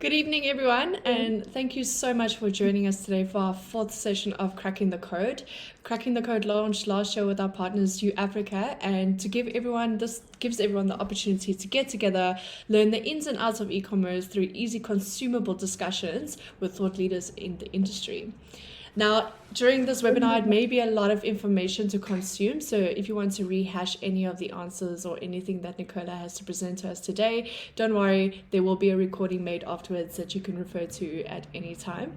Good evening, everyone, and thank you so much for joining us today for our fourth session of Cracking the Code. Cracking the Code launched last year with our partners uAfrica, and this gives everyone the opportunity to get together, learn the ins and outs of e-commerce through easy, consumable discussions with thought leaders in the industry. Now, during this webinar, it may be a lot of information to consume. So if you want to rehash any of the answers or anything that Nicola has to present to us today, don't worry, there will be a recording made afterwards that you can refer to at any time.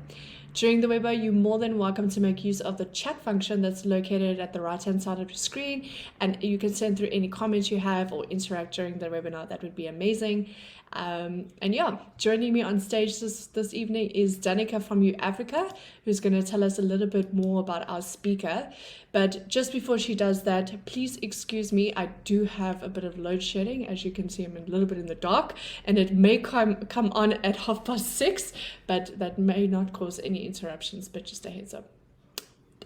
During the webinar, you're more than welcome to make use of the chat function that's located at the right-hand side of your screen, and you can send through any comments you have or interact during the webinar. That would be amazing. Joining me on stage this evening is Danika from uAfrica, who's going to tell us a little bit more about our speaker. But just before she does that, please excuse me, I do have a bit of load shedding. As you can see, I'm a little bit in the dark, and it may come on at 6:30, but that may not cause any interruptions, but just a heads up.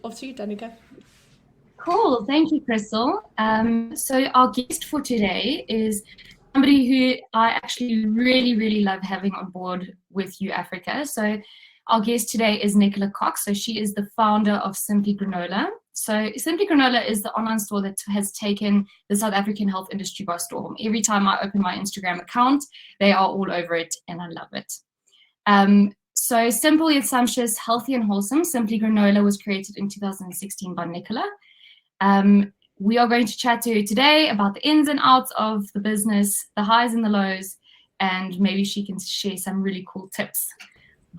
Off to you, Danika. Cool, thank you, Crystal. So our guest for today is somebody who I actually really love having on board with uAfrica. So our guest today is Nicola Kok. So she is the founder of Simply Granola. So Simply Granola is the online store that has taken the South African health industry by storm. Every time I open my Instagram account, they are all over it, and I love it. So simple yet sumptuous, healthy and wholesome, Simply Granola was created in 2016 by Nicola. We are going to chat to her today about the ins and outs of the business, the highs and the lows, and maybe she can share some really cool tips.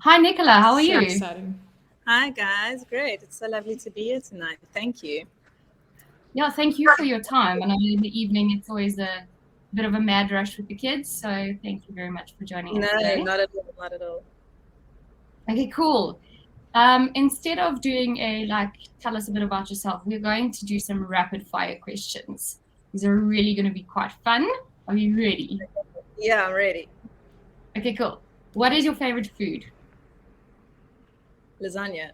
Hi, Nicola. How are you? Exciting. Hi, guys. Great. It's so lovely to be here tonight. Thank you. Yeah, thank you for your time. I know in the evening it's always a bit of a mad rush with the kids, so thank you very much for joining us today. No, not at all. Not at all. Okay, cool. Instead of doing tell us a bit about yourself, we're going to do some rapid fire questions. These are really going to be quite fun. Are you ready? Yeah, I'm ready. Okay, cool. What is your favorite food? Lasagna.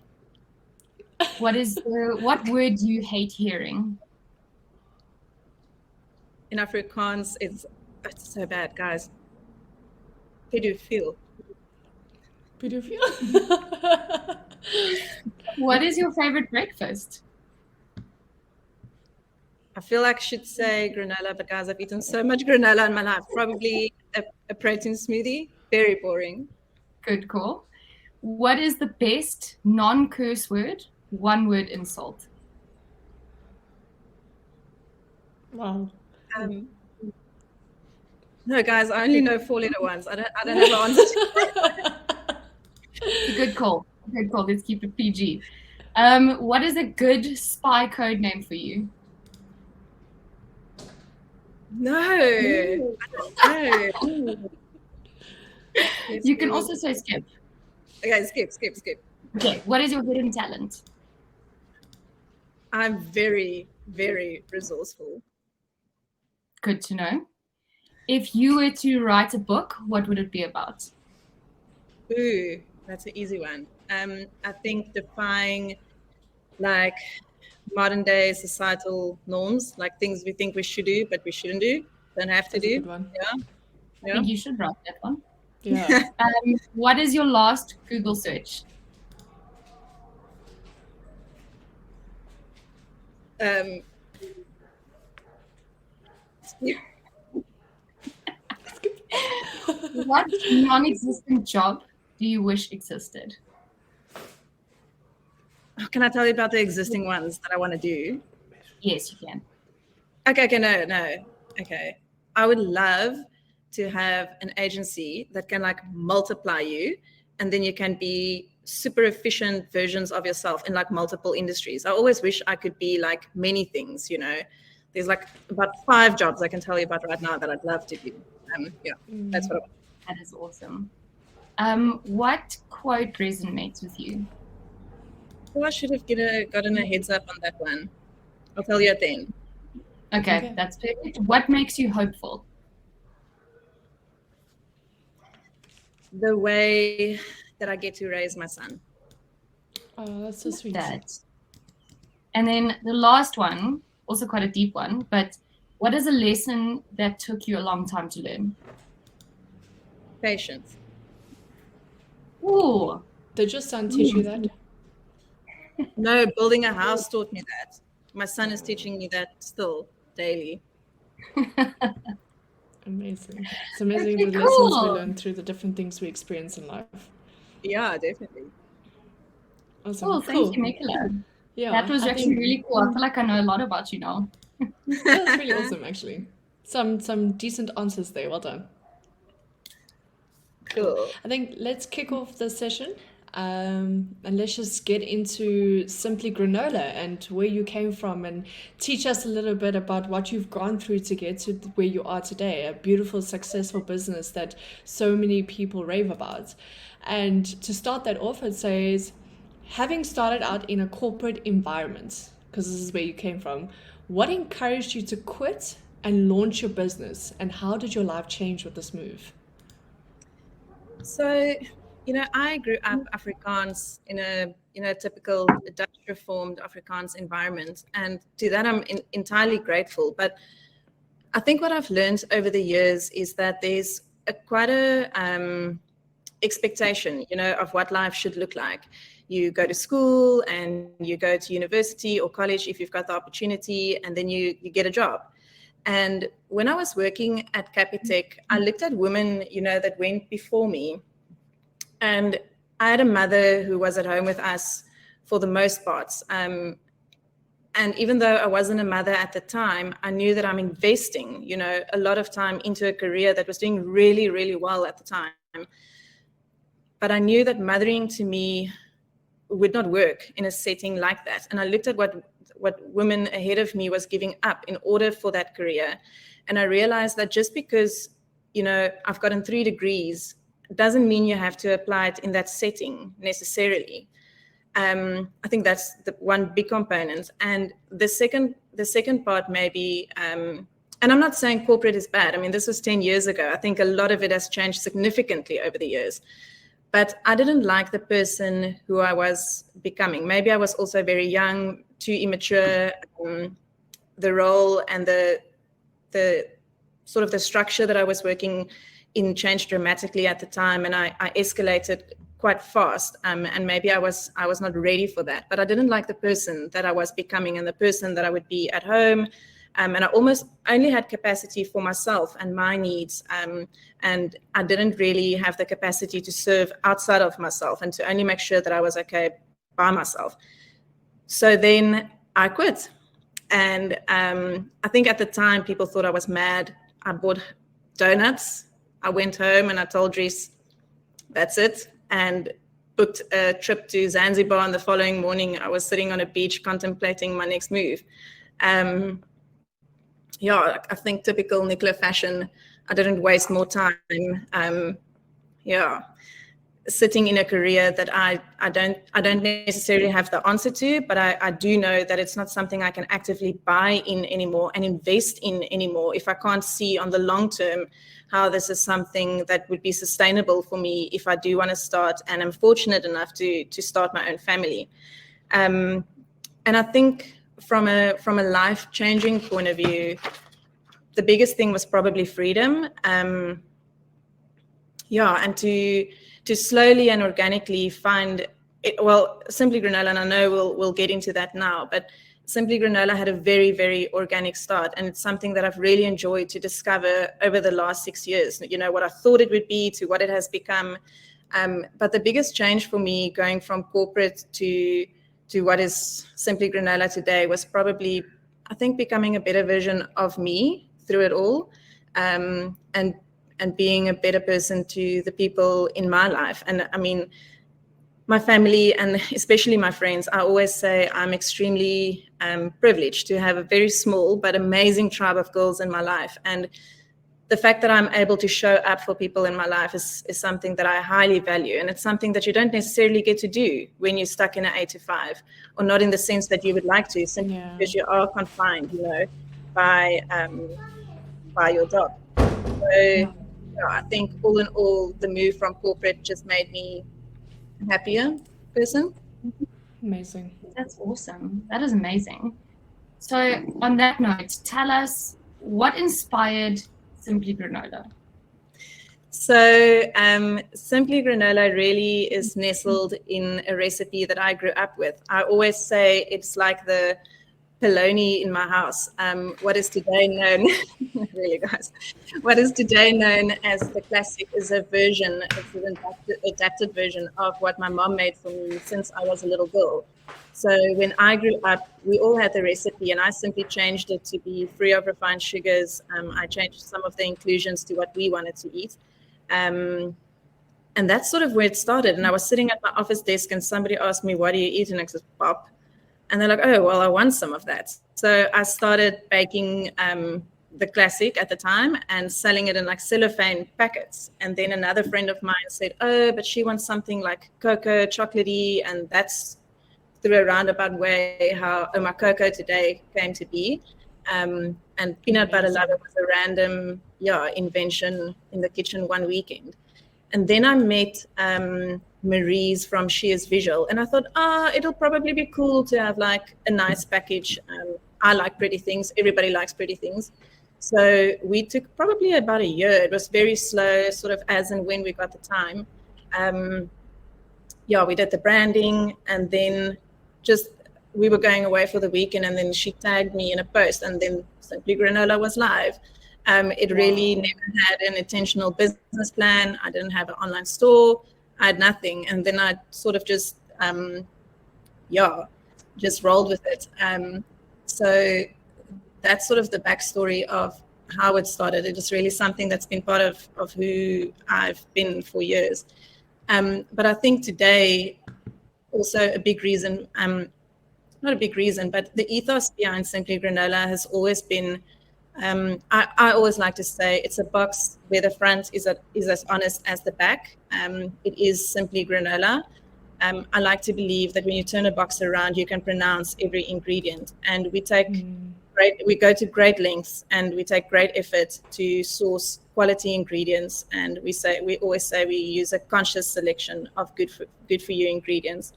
What word do you hate hearing? In Afrikaans, it's so bad, guys. Pedophile. What is your favorite breakfast? I feel like I should say granola, but guys, I've eaten so much granola in my life. Probably a protein smoothie. Very boring. Good call. What is the best non-curse word, one-word insult? Wow. No, guys, I only know 4-letter ones. I don't have the answer. Good call. Good call. Let's keep it PG. What is a good spy code name for you? No. I don't know. You can also say skip. Okay, skip. Okay, what is your hidden talent? I'm very resourceful. Good to know. If you were to write a book, what would it be about? Ooh, that's an easy one. I think defying modern day societal norms, like things we think we should do, but we shouldn't do, don't have to That's do. a good one. I think you should write that one. Yeah. What is your last Google search? What non-existent job do you wish existed? Can I tell you about the existing ones that I want to do? Yes, you can. Okay, no. Okay. I would love to have an agency that can multiply you, and then you can be super efficient versions of yourself in multiple industries. I always wish I could be many things, There's about 5 jobs I can tell you about right now that I'd love to do. That's what I want. That is awesome. What quote resonates with you? Well, I should have gotten a heads up on that one. I'll tell you at the end. Okay, that's perfect. What makes you hopeful? The way that I get to raise my son. Oh, that's so sweet. And then the last one, also quite a deep one, but what is a lesson that took you a long time to learn? Patience. Ooh. Did your son teach you that? No, building a house taught me that. My son is teaching me that still daily. Amazing. It's amazing the Okay, lessons we cool. learn through the different things we experience in life. Yeah, definitely. Awesome. Cool. Thank you, Cool. Nicola. Yeah, That was I actually think really cool. I feel like I know a lot about you now. that's really awesome actually. Some decent answers there. Well done. Cool. I think let's kick off the session. And let's just get into Simply Granola and where you came from and teach us a little bit about what you've gone through to get to where you are today, a beautiful, successful business that so many people rave about. And to start that off, it says, having started out in a corporate environment, because this is where you came from, what encouraged you to quit and launch your business? And how did your life change with this move? So, I grew up Afrikaans in a typical Dutch reformed Afrikaans environment, and to that I'm entirely grateful. But I think what I've learned over the years is that there's quite a expectation, of what life should look like. You go to school and you go to university or college if you've got the opportunity, and then you get a job. And when I was working at Capitec, I looked at women, that went before me. And I had a mother who was at home with us for the most part. And even though I wasn't a mother at the time, I knew that I'm investing, a lot of time into a career that was doing really, really well at the time. But I knew that mothering to me would not work in a setting like that. And I looked at what women ahead of me was giving up in order for that career. And I realized that just because, I've gotten 3 degrees doesn't mean you have to apply it in that setting necessarily. I think that's the one big component. And the second part maybe, and I'm not saying corporate is bad. I mean, this was 10 years ago. I think a lot of it has changed significantly over the years. But I didn't like the person who I was becoming. Maybe I was also very young, too immature. The role and the sort of the structure that I was working in changed dramatically at the time, and I escalated quite fast. And maybe I was not ready for that. But I didn't like the person that I was becoming and the person that I would be at home. And I almost only had capacity for myself and my needs. And I didn't really have the capacity to serve outside of myself and to only make sure that I was okay by myself. So then I quit. And I think at the time people thought I was mad. I bought donuts. I went home and I told Dries, that's it. And booked a trip to Zanzibar. And the following morning, I was sitting on a beach contemplating my next move. I think typical Nicola fashion, I didn't waste more time. Sitting in a career that I don't necessarily have the answer to, but I do know that it's not something I can actively buy in anymore and invest in anymore if I can't see on the long term how this is something that would be sustainable for me if I do want to start, and I'm fortunate enough to start my own family. And I think from a life-changing point of view, the biggest thing was probably freedom. And to slowly and organically find it. Well, Simply Granola, and I know we'll get into that now, but Simply Granola had a very, very organic start, and it's something that I've really enjoyed to discover over the last 6 years. What I thought it would be to what it has become. But the biggest change for me going from corporate to what is Simply Granola today was probably, I think, becoming a better version of me through it all, and being a better person to the people in my life. And I mean, my family and especially my friends, I always say I'm extremely privileged to have a very small but amazing tribe of girls in my life. And the fact that I'm able to show up for people in my life is something that I highly value. And it's something that you don't necessarily get to do when you're stuck in an 8 to 5, or not in the sense that you would like to, simply because you are confined, by your job. So I think all in all, the move from corporate just made me a happier person. Amazing. That's awesome. That is amazing. So on that note, tell us what inspired Simply Granola. So Simply Granola really is nestled in a recipe that I grew up with. I always say it's like the polony in my house. What is today known, really guys, what is today known as the classic is a version, it's an adapted version of what my mom made for me since I was a little girl. So when I grew up, we all had the recipe and I simply changed it to be free of refined sugars. I changed some of the inclusions to what we wanted to eat. And that's sort of where it started. And I was sitting at my office desk and somebody asked me, what do you eat? And I said, pop. And they're like, oh, well, I want some of that. So I started baking the classic at the time and selling it in like cellophane packets. And then another friend of mine said, oh, but she wants something like cocoa, chocolatey. And that's through a roundabout way how my cocoa today came to be. And peanut butter lover was a random invention in the kitchen one weekend. And then I met Marie's from Shears Visual, and I thought, it'll probably be cool to have like a nice package. I like pretty things. Everybody likes pretty things. So we took probably about a year. It was very slow, sort of as and when we got the time. We did the branding, and then we were going away for the weekend, and then she tagged me in a post, and then Simply Granola was live. It really never had an intentional business plan. I didn't have an online store. I had nothing. And then I sort of just rolled with it. So that's sort of the backstory of how it started. It is really something that's been part of who I've been for years. But I think today, also a big reason, not a big reason, but the ethos behind Simply Granola has always been, I always like to say it's a box where the front is as honest as the back. It is simply granola. I like to believe that when you turn a box around, you can pronounce every ingredient. And we go to great lengths and we take great effort to source quality ingredients. And we always say we use a conscious selection of good for you ingredients.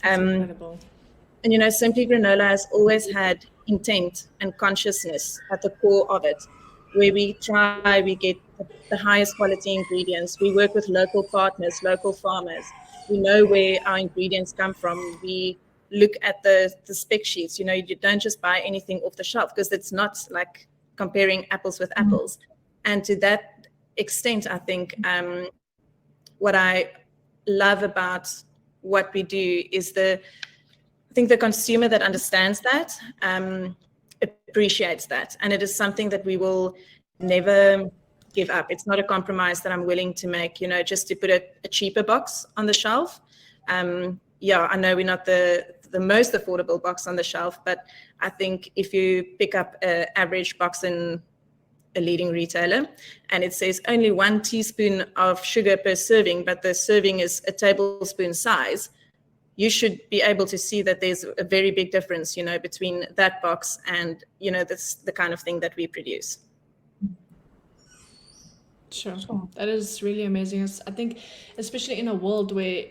That's incredible. And Simply Granola has always had intent and consciousness at the core of it, where we get the highest quality ingredients. We work with local partners, local farmers. We know where our ingredients come from. We look at the spec sheets. You don't just buy anything off the shelf, because it's not like comparing apples with apples. And to that extent, I think what I love about what we do is I think the consumer that understands that appreciates that. And it is something that we will never give up. It's not a compromise that I'm willing to make, just to put a cheaper box on the shelf. I know we're not the most affordable box on the shelf, but I think if you pick up an average box in a leading retailer and it says only 1 teaspoon of sugar per serving, but the serving is a tablespoon size, you should be able to see that there's a very big difference, between that box and, that's the kind of thing that we produce. Sure. That is really amazing. I think, especially in a world where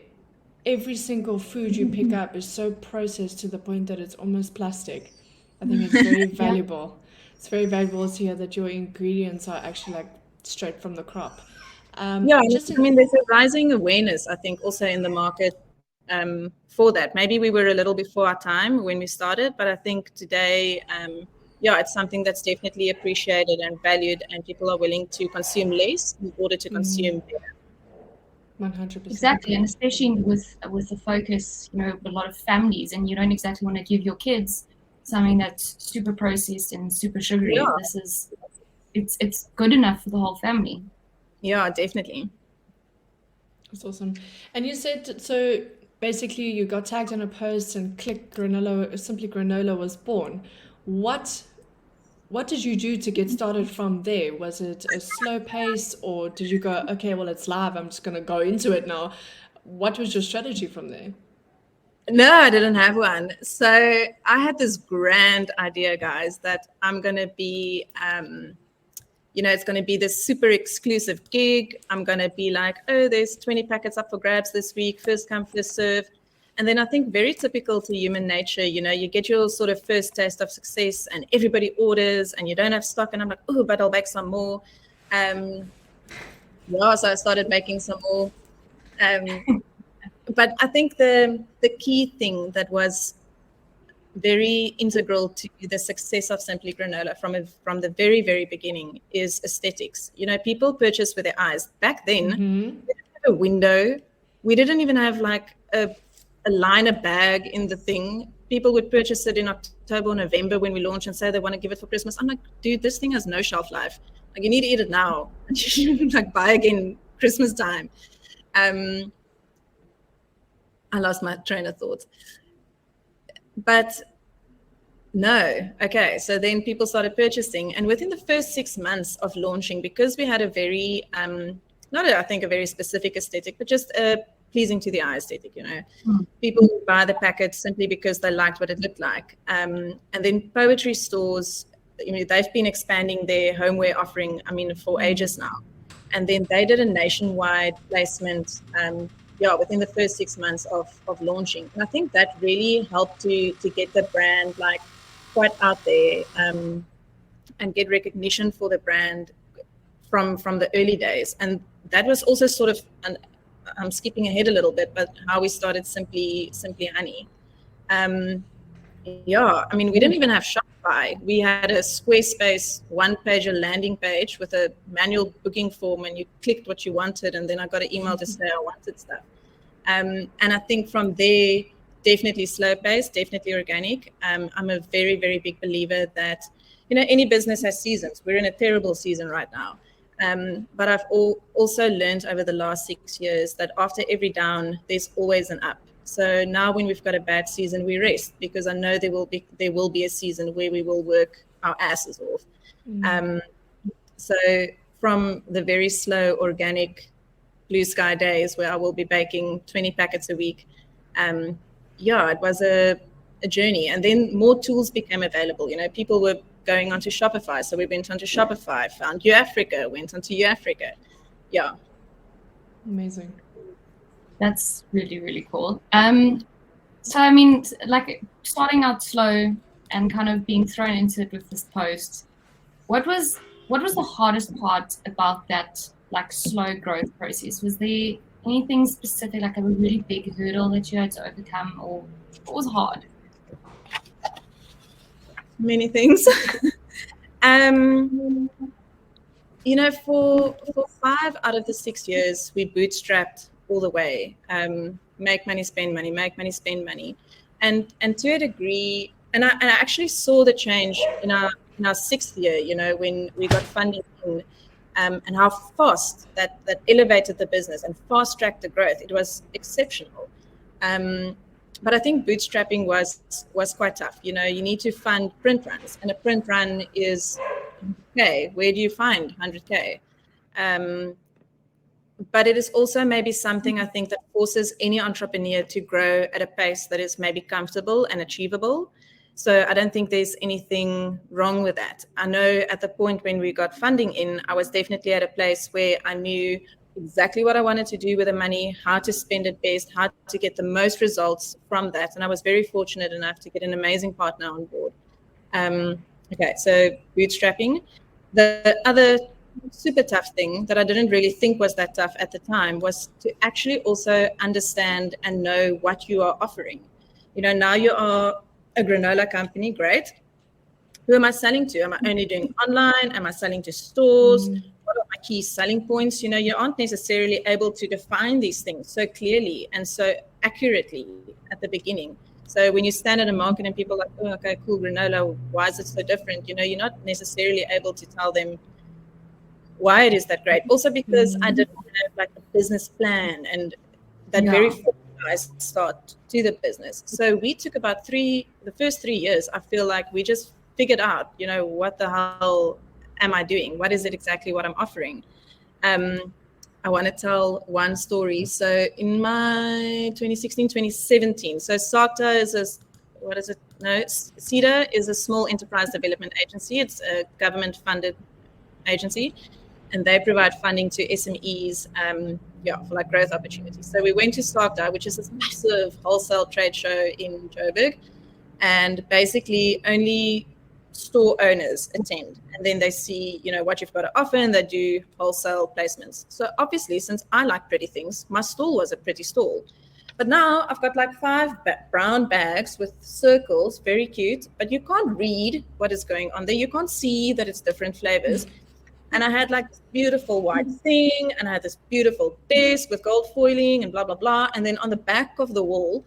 every single food you pick up is so processed to the point that it's almost plastic, I think it's very valuable. It's very valuable to hear that your ingredients are actually like straight from the crop. There's a rising awareness, I think, also in the market for that. Maybe we were a little before our time when we started, but I think today, it's something that's definitely appreciated and valued, and people are willing to consume less in order to consume better. 100%. Exactly, and especially with the focus, a lot of families, and you don't exactly want to give your kids something that's super processed and super sugary. Yeah. It's good enough for the whole family. Yeah, definitely. That's awesome. And you said, so basically you got tagged on a post and Simply Granola was born. What did you do to get started from there? Was it a slow pace, or did you go, okay, well, it's live, I'm just going to go into it now? What was your strategy from there? No, I didn't have one. So I had this grand idea, guys, that I'm going to be, it's going to be this super exclusive gig. I'm going to be like, oh, there's 20 packets up for grabs this week, first come, first serve. And then I think very typical to human nature, you get your sort of first taste of success and everybody orders and you don't have stock. And I'm like, oh, but I'll bake some more. yeah, so I started making some more. But I think the key thing that was very integral to the success of Simply Granola from the very, very beginning is aesthetics. You know, people purchase with their eyes. Back then, we didn't have a window. We didn't even have like a liner bag in the thing. People would purchase it in October or November when we launch and say they want to give it for Christmas. I'm like, dude, this thing has no shelf life. Like, you need to eat it now. You shouldn't like buy again Christmas time. I lost my train of thought. But no, okay. So then people started purchasing, and within the first 6 months of launching, because we had a very, I think a very specific aesthetic, but just a pleasing to the eye aesthetic, you know. People would buy the packet simply because they liked what it looked like. And then poetry stores, you know, they've been expanding their homeware offering, I mean, for ages now. And then they did a nationwide placement, within the first 6 months of launching. And I think that really helped to get the brand like quite out there, and get recognition for the brand from the early days. And that was also sort of, and I'm skipping ahead a little bit, but how we started Simply Honey. I mean, we didn't even have Shopify. We had a Squarespace one-pager landing page with a manual booking form, and you clicked what you wanted, and then I got an email to say I wanted stuff. And I think from there, definitely slow paced, definitely organic. I'm a very, very big believer that, you know, any business has seasons. We're in a terrible season right now. But I've also learned over the last 6 years that after every down, there's always an up. So now when we've got a bad season, we rest, because I know there will be a season where we will work our asses off. So from the very slow, organic, blue sky days where I will be baking 20 packets a week, it was a journey. And then more tools became available. You know, people were going onto Shopify. So we went onto Shopify, found uAfrica, went onto uAfrica. Yeah. Amazing. That's really, really cool. So, I mean, like starting out slow and kind of being thrown into it with this post, what was the hardest part about that, like, slow growth process? Was there anything specific, like a really big hurdle that you had to overcome, or what was hard? Many things. You know, for 5 out of the 6 years, we bootstrapped all the way. Make money, spend money, make money, spend money. And to a degree, and I actually saw the change in our 6th year, you know, when we got funding in, and how fast that elevated the business and fast-tracked the growth. It was exceptional. But I think bootstrapping was quite tough. You know, you need to fund print runs, and a print run is, okay, where do you find 100K? But it is also maybe something I think that forces any entrepreneur to grow at a pace that is maybe comfortable and achievable. So I don't think there's anything wrong with that. I know at the point when we got funding in, I was definitely at a place where I knew exactly what I wanted to do with the money, how to spend it best, how to get the most results from that. And I was very fortunate enough to get an amazing partner on board. Okay, so bootstrapping. The other super tough thing that I didn't really think was that tough at the time was to actually also understand and know what you are offering. You know, now you are a granola company, great. Who am I selling to? Am I only doing online? Am I selling to stores? What are my key selling points? You know, you aren't necessarily able to define these things so clearly and so accurately at the beginning. So when you stand at a market and people are like, oh, okay, cool, granola, why is it so different? You know, you're not necessarily able to tell them why it is that great. Also because I didn't have like a business plan and that very formalized start to the business. So we took about the first 3 years, I feel like we just figured out, you know, what the hell am I doing? What is it exactly what I'm offering? I want to tell one story. So in my 2016, 2017, so SARTA is CEDA is a small enterprise development agency. It's a government-funded agency, and they provide funding to SMEs, for like growth opportunities. So we went to SARTA, which is this massive wholesale trade show in Joburg, and basically only store owners attend, and then they see, what you've got to offer, and they do wholesale placements. So obviously, since I like pretty things, my stall was a pretty stall. But now I've got like 5 brown bags with circles, very cute, but you can't read what is going on there. You can't see that it's different flavors. And I had like this beautiful white thing, and I had this beautiful desk with gold foiling and blah, blah, blah. And then on the back of the wall,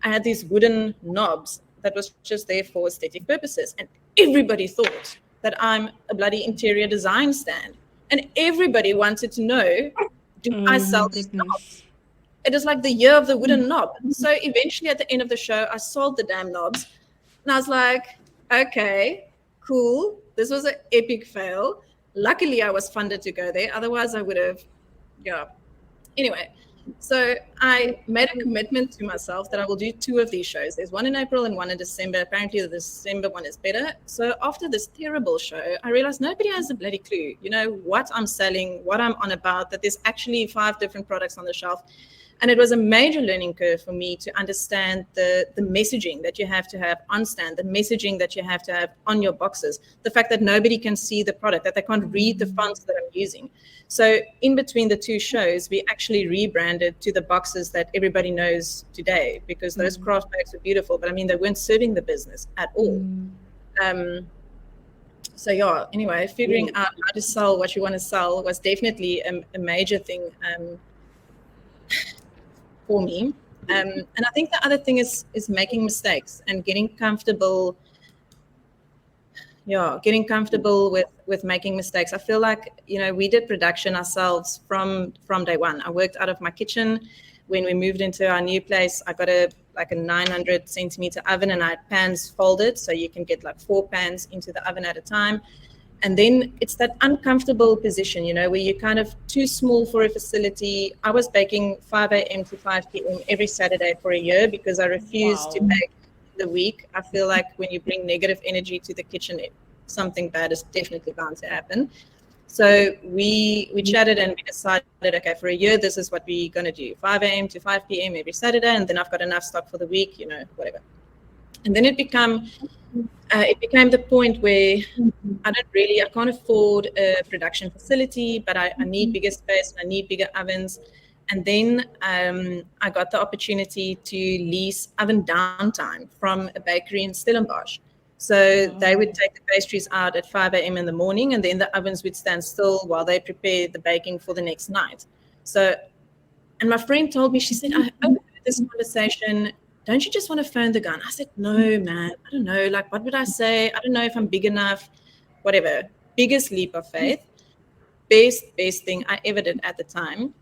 I had these wooden knobs that was just there for aesthetic purposes. And everybody thought that I'm a bloody interior design stand. And everybody wanted to know, do I sell these knobs? It was like the year of the wooden knob. So eventually at the end of the show, I sold the damn knobs. And I was like, okay, cool. This was an epic fail. Luckily, I was funded to go there. Otherwise, I would have, Anyway, so I made a commitment to myself that I will do 2 of these shows. There's one in April and one in December. Apparently, the December one is better. So after this terrible show, I realized nobody has a bloody clue, what I'm selling, what I'm on about, that there's actually 5 different products on the shelf. And it was a major learning curve for me to understand the messaging that you have to have on stand, the messaging that you have to have on your boxes, the fact that nobody can see the product, that they can't read the fonts that I'm using. So in between the 2 shows, we actually rebranded to the boxes that everybody knows today, because those craft bags were beautiful, but I mean, they weren't serving the business at all. So anyway, figuring out how to sell what you want to sell was definitely a major thing for me. And I think the other thing is making mistakes and getting comfortable. Getting comfortable with making mistakes. I feel like, we did production ourselves from day one. I worked out of my kitchen. When we moved into our new place, I got a 900 centimeter oven, and I had pans folded, so you can get like 4 pans into the oven at a time. And then it's that uncomfortable position, where you're kind of too small for a facility. I was baking 5 a.m. to 5 p.m. every Saturday for a year because I refused to bake the week. I feel like when you bring negative energy to the kitchen, something bad is definitely bound to happen. So we chatted and we decided, okay, for a year, this is what we're going to do. 5 a.m. to 5 p.m. every Saturday. And then I've got enough stock for the week, whatever. And then it became the point where I can't afford a production facility, but I need bigger space and I need bigger ovens. And then I got the opportunity to lease oven downtime from a bakery in Stellenbosch. So they would take the pastries out at 5 a.m. in the morning, and then the ovens would stand still while they prepare the baking for the next night. And my friend told me, she said, I overheard this conversation. Don't you just want to phone the gun? I said, no, man, I don't know. Like, what would I say? I don't know if I'm big enough, whatever. Biggest leap of faith. Best thing I ever did at the time.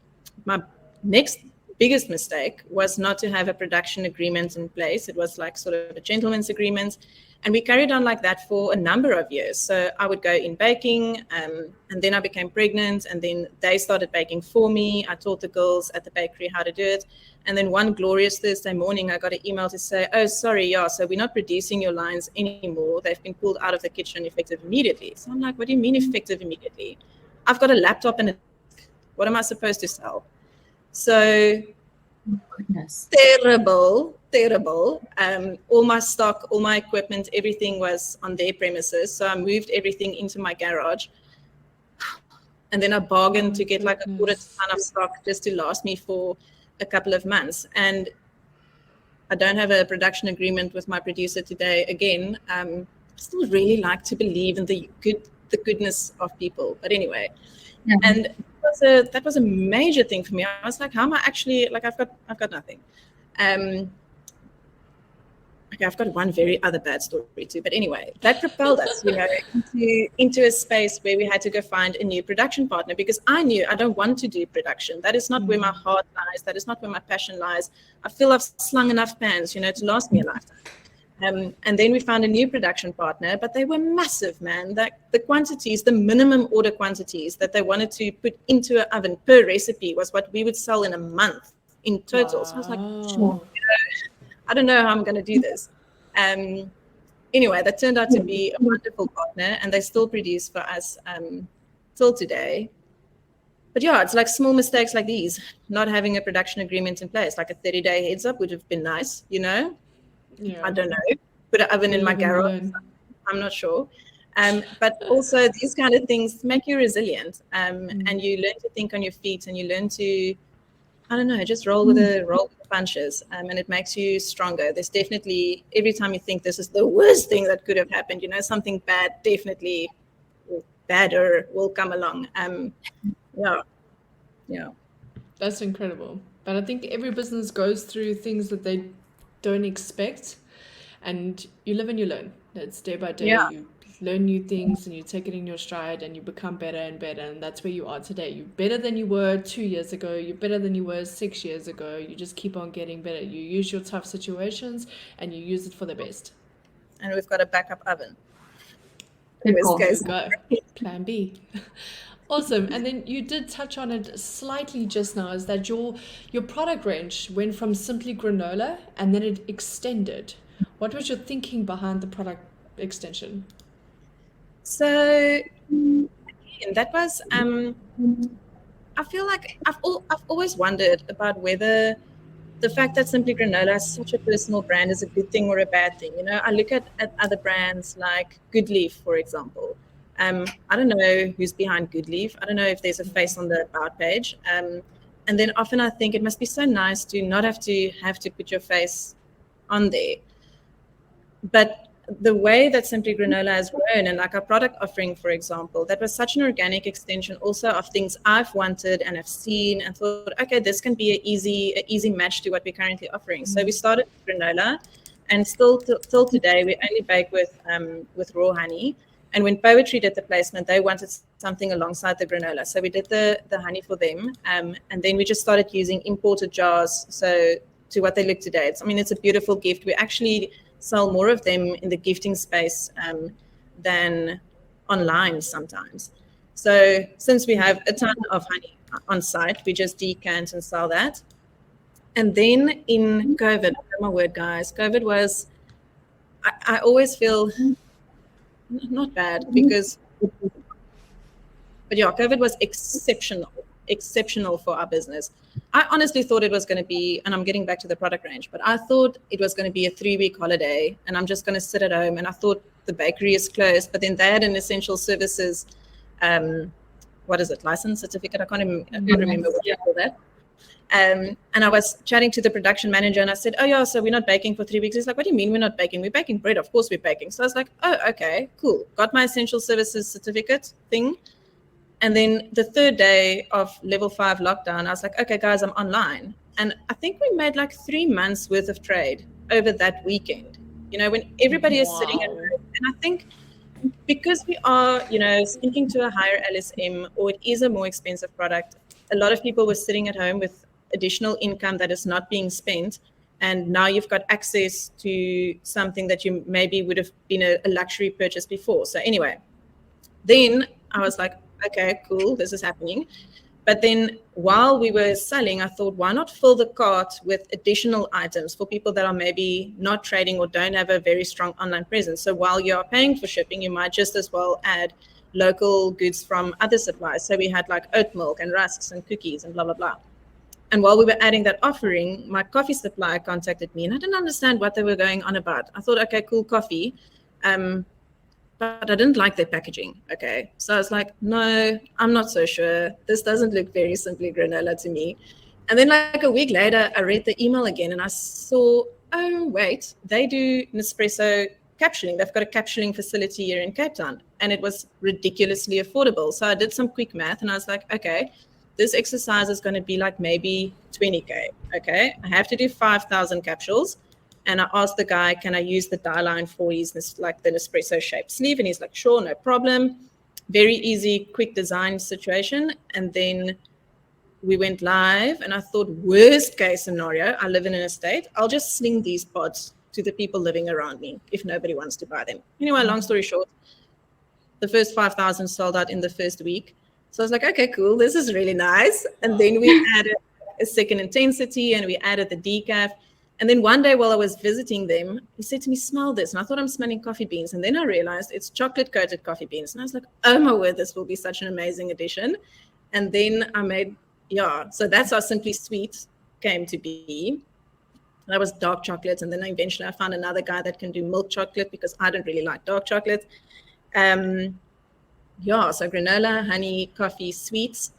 My next biggest mistake was not to have a production agreement in place. It was like sort of a gentleman's agreement. And we carried on like that for a number of years. So I would go in baking, and then I became pregnant, and then they started baking for me. I taught the girls at the bakery how to do it. And then one glorious Thursday morning, I got an email to say, oh, sorry, so we're not producing your lines anymore. They've been pulled out of the kitchen effective immediately. So I'm like, what do you mean effective immediately? I've got a laptop and a desk. What am I supposed to sell? So terrible. All my stock, all my equipment, everything was on their premises. So I moved everything into my garage. And then I bargained to get like a quarter ton of stock just to last me for a couple of months. And I don't have a production agreement with my producer today. Again, I still really like to believe in the goodness of people. But anyway, and that was a major thing for me. I was like, how am I actually, like, I've got nothing. Okay, I've got one very other bad story too. But anyway, that propelled us, into a space where we had to go find a new production partner, because I knew I don't want to do production. That is not where my heart lies. That is not where my passion lies. I feel I've slung enough pans, to last me a lifetime. And then we found a new production partner, but they were massive, man. The quantities, the minimum order quantities that they wanted to put into an oven per recipe was what we would sell in a month in total. Wow. So I was like, sure, I don't know how I'm going to do this. Anyway, that turned out to be a wonderful partner, and they still produce for us till today. But yeah, it's like small mistakes like these, not having a production agreement in place, like a 30-day heads up would have been nice, Yeah. I don't know. Put an oven in my garage. I'm not sure. But also these kind of things make you resilient, and you learn to think on your feet, and you learn to, I don't know, just roll with the punches, and it makes you stronger. There's definitely, every time you think this is the worst thing that could have happened, you know, something bad, definitely badder will come along. Yeah. That's incredible. But I think every business goes through things that they don't expect, and you live and you learn. It's day by day. Yeah. You learn new things and you take it in your stride and you become better and better. And that's where you are today. You're better than you were 2 years ago. You're better than you were 6 years ago. You just keep on getting better. You use your tough situations and you use it for the best. And we've got a backup oven. Good Worst call. case. Go. Plan B. Awesome. And then you did touch on it slightly just now, is that your product range went from simply granola and then it extended. What was your thinking behind the product extension? So again, that was I feel like I've always wondered about whether the fact that Simply Granola is such a personal brand is a good thing or a bad thing. You know, I look at other brands like Good Leaf, for example. I don't know who's behind Good Leaf. I don't know if there's a face on the about page. And then often I think it must be so nice to not have to put your face on there. But the way that Simply Granola has grown, and like our product offering, for example, that was such an organic extension also of things I've wanted and have seen and thought, okay, this can be an easy match to what we're currently offering. So we started with granola, and still till today, we only bake with raw honey. And when Poetry did the placement, they wanted something alongside the granola. So we did the honey for them. And then we just started using imported jars. So to what they look today, it's a beautiful gift. We actually sell more of them in the gifting space than online sometimes. So since we have a ton of honey on site, we just decant and sell that. And then in COVID, oh my word, guys, COVID was, I always feel not bad because, but yeah, COVID was exceptional for our business. I honestly thought it was going to be, and I'm getting back to the product range, but I thought it was going to be a 3-week holiday and I'm just going to sit at home. And I thought the bakery is closed, but then they had an essential services, license certificate? I can't remember what you call that. And I was chatting to the production manager and I said, oh yeah, so we're not baking for 3 weeks. He's like, what do you mean we're not baking? We're baking bread. Of course we're baking. So I was like, oh, okay, cool. Got my essential services certificate thing. And then the third day of level 5 lockdown, I was like, okay, guys, I'm online. And I think we made like 3 months worth of trade over that weekend, you know, when everybody is sitting at home. And I think because we are, you know, speaking to a higher LSM, or it is a more expensive product, a lot of people were sitting at home with additional income that is not being spent. And now you've got access to something that you maybe would have been a luxury purchase before. So anyway, then I was like, okay, cool, this is happening. But then while we were selling, I thought, why not fill the cart with additional items for people that are maybe not trading or don't have a very strong online presence? So while you are paying for shipping, you might just as well add local goods from other suppliers. So we had like oat milk and rusks and cookies and blah, blah, blah. And while we were adding that offering, my coffee supplier contacted me and I didn't understand what they were going on about. I thought, okay, cool, coffee. But I didn't like their packaging. Okay. So I was like, no, I'm not so sure. This doesn't look very Simply Granola to me. And then like a week later, I read the email again and I saw, oh, wait, they do Nespresso capsuling. They've got a capsuling facility here in Cape Town and it was ridiculously affordable. So I did some quick math and I was like, okay, this exercise is going to be like maybe 20K. Okay. I have to do 5,000 capsules. And I asked the guy, can I use the die line for his like the Nespresso shaped sleeve? And he's like, sure, no problem. Very easy, quick design situation. And then we went live and I thought, worst case scenario, I live in an estate. I'll just sling these pods to the people living around me if nobody wants to buy them. Anyway, long story short, the first 5,000 sold out in the first week. So I was like, okay, cool. This is really nice. And then we added a second intensity and we added the decaf. And then one day while I was visiting them, he said to me, smell this. And I thought I'm smelling coffee beans. And then I realized it's chocolate coated coffee beans. And I was like, oh my word, this will be such an amazing addition. And then I made, so that's how Simply Sweet came to be. That was dark chocolate. And then eventually I found another guy that can do milk chocolate because I don't really like dark chocolate. Yeah, so granola, honey, coffee, sweets.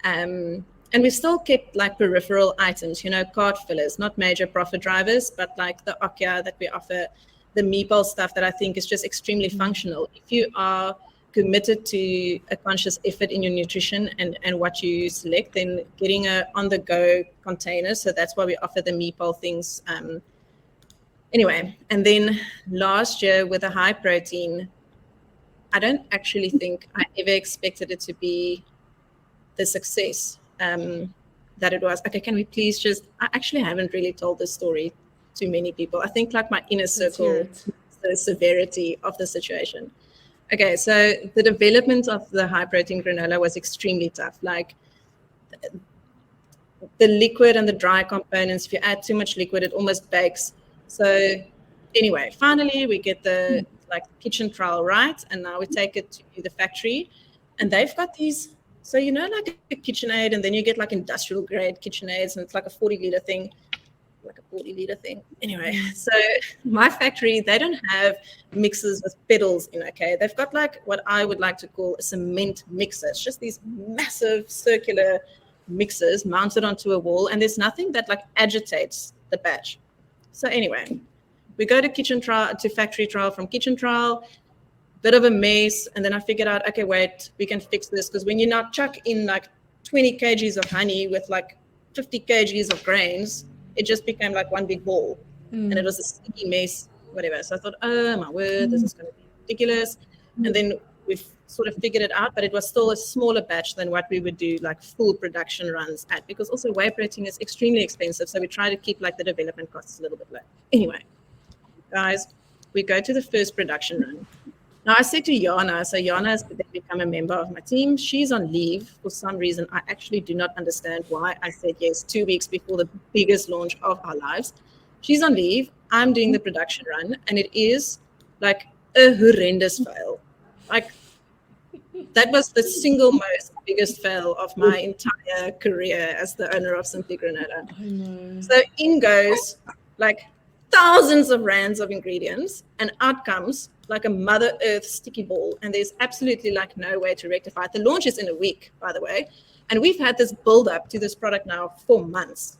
And we still kept like peripheral items, cart fillers, not major profit drivers, but like the okia that we offer, the meatball stuff that I think is just extremely functional. If you are committed to a conscious effort in your nutrition and what you select, then getting a on-the-go container. So that's why we offer the meatball things. Anyway, and then last year with the high protein, I don't actually think I ever expected it to be the success that it was. Okay, can we please I actually haven't really told this story to many people. I think like my inner circle, the severity of the situation. Okay, so the development of the high protein granola was extremely tough. Like the liquid and the dry components, if you add too much liquid, it almost bakes. So anyway, finally we get the kitchen trial right, and now we take it to the factory, and they've got these. So like a KitchenAid, and then you get like industrial grade KitchenAids, and it's like a 40-liter thing. Anyway, so my factory, they don't have mixers with pedals in, okay? They've got like what I would like to call a cement mixer. It's just these massive circular mixers mounted onto a wall, and there's nothing that like agitates the batch. So anyway, we go to factory trial, from kitchen trial, bit of a mess, and then I figured out, okay, wait, we can fix this, because when you now chuck in like 20 kgs of honey with like 50 kgs of grains, it just became like one big ball, and it was a sticky mess, whatever. So I thought, oh my word, this is going to be ridiculous. And then we've sort of figured it out, but it was still a smaller batch than what we would do like full production runs at, because also whey protein is extremely expensive. So we try to keep like the development costs a little bit low. Anyway, guys, we go to the first production run. Now I said to Yana, so Yana has become a member of my team. She's on leave for some reason. I actually do not understand why I said yes 2 weeks before the biggest launch of our lives. She's on leave. I'm doing the production run, and it is like a horrendous fail. Like that was the single most biggest fail of my entire career as the owner of Simply Granola. I know. So in goes like thousands of rands of ingredients, and out comes like a Mother Earth sticky ball, and there's absolutely like no way to rectify it. The launch is in a week, by the way, and we've had this build up to this product now for months.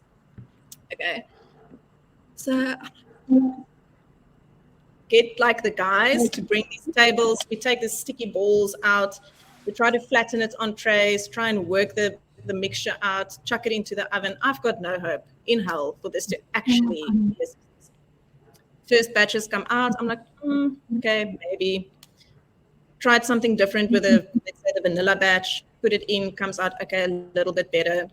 Okay, so get like the guys to bring these tables. We take the sticky balls out, we try to flatten it on trays, try and work the mixture out, chuck it into the oven. I've got no hope in hell for this to actually be a success. First batches come out. I'm like, okay, maybe. Tried something different with let's say the vanilla batch, put it in, comes out, okay, a little bit better.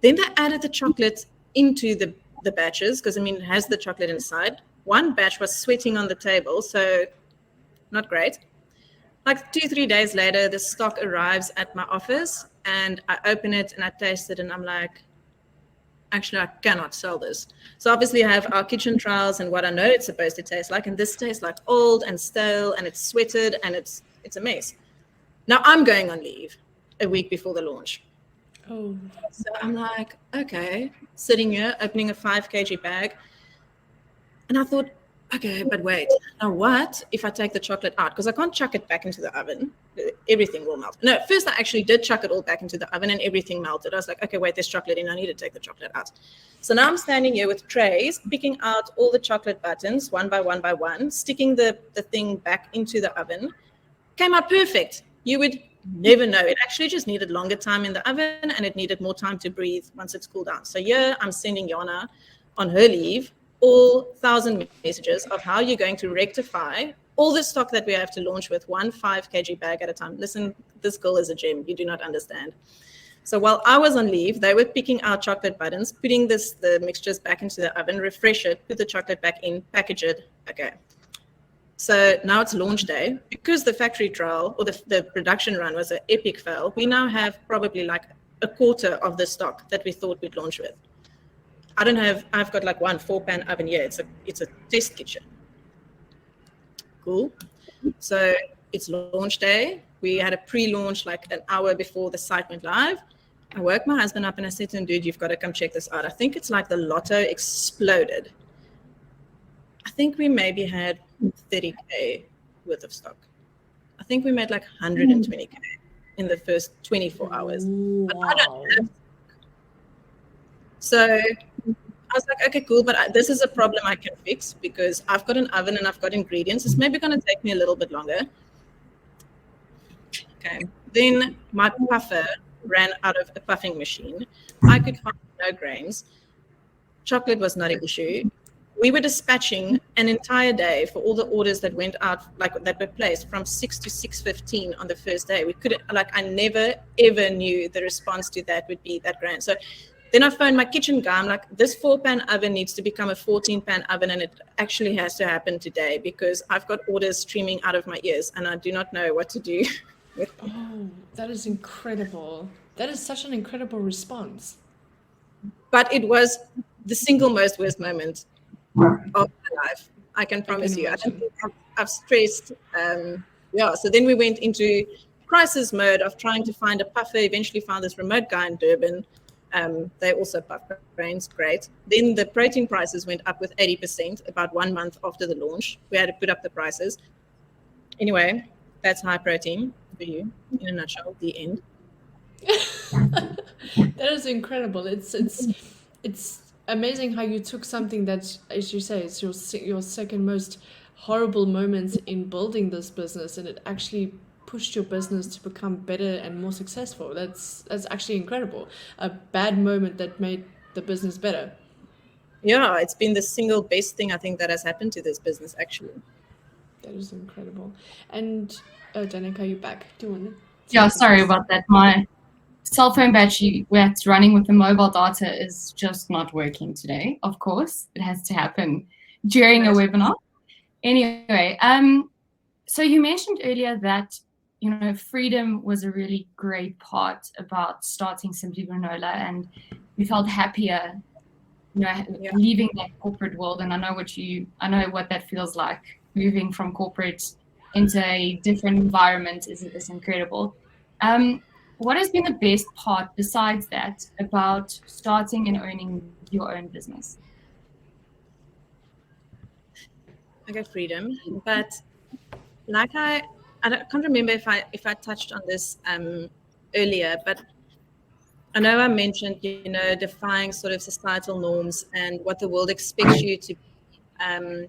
Then they added the chocolate into the batches, because it has the chocolate inside. One batch was sweating on the table, so not great. Like 2-3 days later, the stock arrives at my office, and I open it and I taste it, and I'm like, actually, I cannot sell this. So obviously I have our kitchen trials and what I know it's supposed to taste like, and this tastes like old and stale, and it's sweated, and it's a mess. Now I'm going on leave a week before the launch. Oh. So I'm like, okay, sitting here, opening a 5 kg bag. And I thought, okay, but wait, now what if I take the chocolate out? Because I can't chuck it back into the oven. Everything will melt. No, first I actually did chuck it all back into the oven, and everything melted. I was like, okay, wait, there's chocolate in. I need to take the chocolate out. So now I'm standing here with trays, picking out all the chocolate buttons one by one, sticking the thing back into the oven. Came out perfect. You would never know. It actually just needed longer time in the oven, and it needed more time to breathe once it's cooled down. So here I'm sending Yana on her leave all 1,000 messages of how you're going to rectify all the stock that we have to launch with, one 5 kg bag at a time. Listen, this girl is a gem. You do not understand. So while I was on leave, they were picking out chocolate buttons, putting the mixtures back into the oven, refresh it, put the chocolate back in, package it. Okay. So now it's launch day. Because the factory trial or the production run was an epic fail, we now have probably like a quarter of the stock that we thought we'd launch with. I've got like one 4-pan oven here. It's a test kitchen. Cool. So it's launch day. We had a pre-launch like an hour before the site went live. I woke my husband up and I said to him, dude, you've got to come check this out. I think it's like the lotto exploded. I think we maybe had 30K worth of stock. I think we made like 120K in the first 24 hours. But I don't have. So I was like, okay, cool, but this is a problem I can fix because I've got an oven and I've got ingredients. It's maybe going to take me a little bit longer. Okay. Then my puffer ran out of a puffing machine. I could find no grains. Chocolate was not an issue. We were dispatching an entire day for all the orders that went out, like that were placed from 6 to 6:15 on the first day. We couldn't, like, I never ever knew the response to that would be that grand. So then I phoned my kitchen guy. I'm like, this 4-pan oven needs to become a 14-pan oven, and it actually has to happen today because I've got orders streaming out of my ears and I do not know what to do with them. Oh, that is incredible. That is such an incredible response. But it was the single most worst moment of my life. I can promise you. I don't think I've stressed. So then we went into crisis mode of trying to find a puffer. Eventually found this remote guy in Durban. They also puff grains, great. Then the protein prices went up with 80% about 1 month after the launch. We had to put up the prices. Anyway, that's high protein for you in a nutshell. The end. That is incredible. It's amazing how you took something that, as you say, it's your second most horrible moments in building this business, and it actually pushed your business to become better and more successful. That's actually incredible. A bad moment that made the business better. Yeah, it's been the single best thing I think that has happened to this business, actually. That is incredible. And Danika, you back? Do you want to? Yeah, sorry about that. My cell phone battery that's running with the mobile data is just not working today. Of course, it has to happen during a webinar. Anyway, so you mentioned earlier that freedom was a really great part about starting Simply Granola, and you felt happier, leaving that corporate world. And I know what that feels like. Moving from corporate into a different environment is incredible. What has been the best part besides that about starting and owning your own business? Okay, freedom. But like I can't remember if I touched on this earlier, but I know I mentioned, defying sort of societal norms and what the world expects you to be.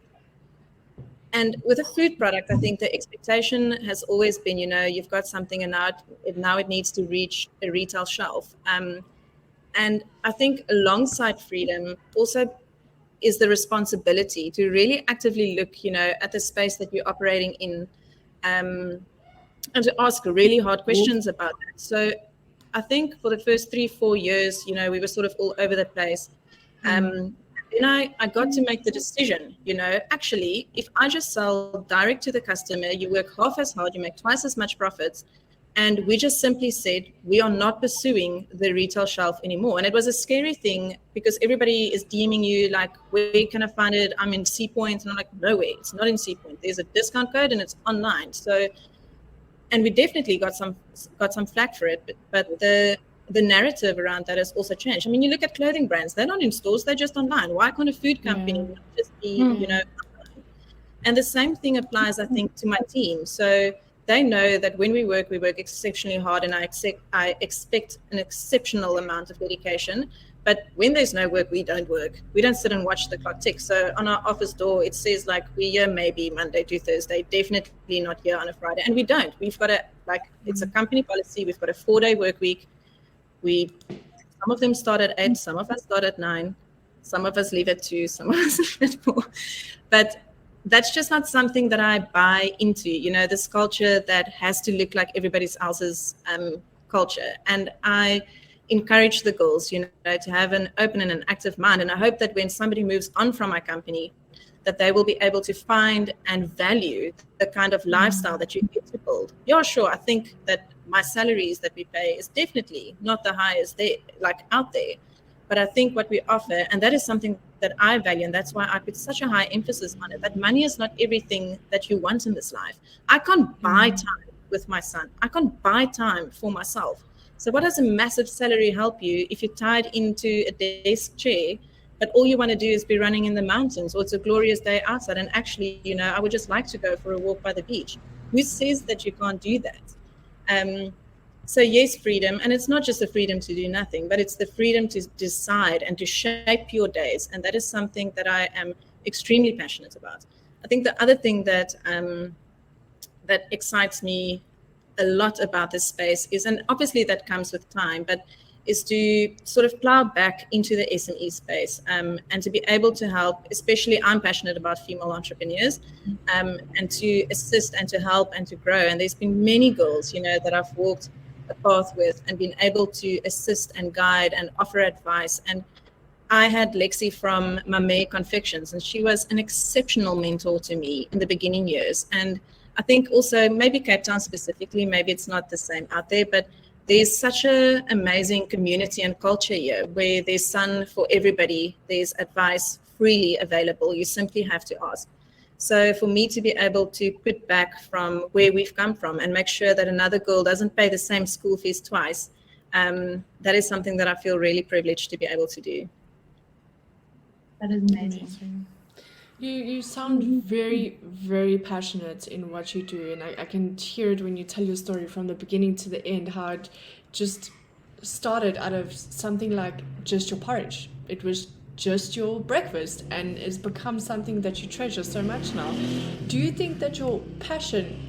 And with a food product, I think the expectation has always been, you've got something and now it needs to reach a retail shelf. And I think alongside freedom also is the responsibility to really actively look, at the space that you're operating in, and to ask really hard questions about that. So I think for the first 3-4 years, we were sort of all over the place. Then I got to make the decision, actually, if I just sell direct to the customer, you work half as hard, you make twice as much profits. And we just simply said, we are not pursuing the retail shelf anymore. And it was a scary thing because everybody is DMing you like, where can I find it? I'm in C Point. And I'm like, no way, it's not in C Point. There's a discount code and it's online. So, and we definitely got some flack for it, but the narrative around that has also changed. I mean, you look at clothing brands, they're not in stores, they're just online. Why can't a food company not just be, online? And the same thing applies, I think, to my team. So they know that when we work exceptionally hard, and I expect an exceptional amount of dedication. But when there's no work, we don't work. We don't sit and watch the clock tick. So on our office door, it says like we're here maybe Monday to Thursday, definitely not here on a Friday. And we don't. We've got it's a company policy. We've got a 4-day work week. Some of them start at 8, some of us start at 9, some of us leave at 2, some of us leave at 4. But that's just not something that I buy into, this culture that has to look like everybody else's culture. And I encourage the girls, to have an open and an active mind. And I hope that when somebody moves on from my company, that they will be able to find and value the kind of lifestyle that you get to build. Yeah, sure. I think that my salaries that we pay is definitely not the highest out there. But I think what we offer, and that is something that I value, and that's why I put such a high emphasis on it, that money is not everything that you want in this life. I can't buy time with my son. I can't buy time for myself. So what does a massive salary help you if you're tied into a desk chair, but all you want to do is be running in the mountains, or it's a glorious day outside, and actually, I would just like to go for a walk by the beach. Who says that you can't do that? So yes, freedom, and it's not just the freedom to do nothing, but it's the freedom to decide and to shape your days, and that is something that I am extremely passionate about. I think the other thing that that excites me a lot about this space is, and obviously that comes with time, but is to sort of plow back into the SME space, and to be able to help, especially I'm passionate about female entrepreneurs, and to assist and to help and to grow. And there's been many girls, that I've walked a path with and been able to assist and guide and offer advice. And I had Lexi from Mame Confections, and she was an exceptional mentor to me in the beginning years. And I think also maybe Cape Town specifically, maybe it's not the same out there, but there's such an amazing community and culture here where there's sun for everybody. There's advice freely available. You simply have to ask. So for me to be able to put back from where we've come from and make sure that another girl doesn't pay the same school fees twice, that is something that I feel really privileged to be able to do. That is amazing. You sound very, very passionate in what you do, and I can hear it when you tell your story from the beginning to the end, how it just started out of something like just your porridge. It was just your breakfast, and it's become something that you treasure so much now. Do you think that your passion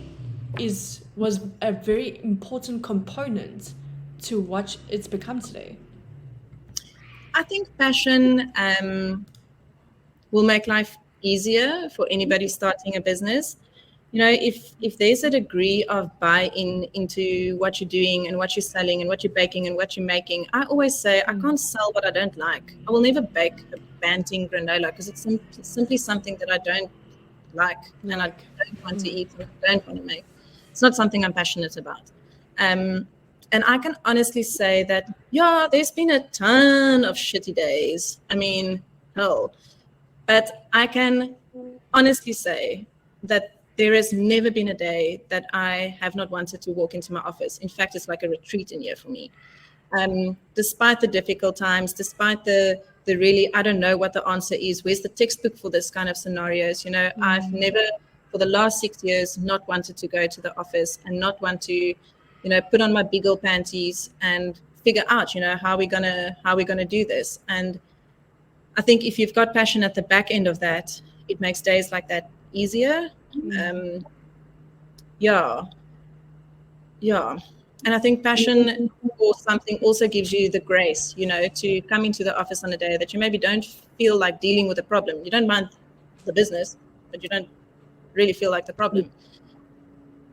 was a very important component to what it's become today? I think passion will make life easier for anybody starting a business. If there's a degree of buy-in into what you're doing and what you're selling and what you're baking and what you're making, I always say I can't sell what I don't like. I will never bake a banting granola because it's simply something that I don't like and I don't want to eat and I don't want to make. It's not something I'm passionate about. And I can honestly say that, there's been a ton of shitty days. I mean, hell. But I can honestly say that there has never been a day that I have not wanted to walk into my office. In fact, it's like a retreat in here for me. Despite the difficult times, despite the really, I don't know what the answer is. Where's the textbook for this kind of scenarios? I've never, for the last 6 years, not wanted to go to the office and not want to, put on my big old panties and figure out, how we're gonna do this. And I think if you've got passion at the back end of that, it makes days like that easier. And I think passion for something also gives you the grace, to come into the office on a day that you maybe don't feel like dealing with a problem. You don't mind the business, but you don't really feel like the problem.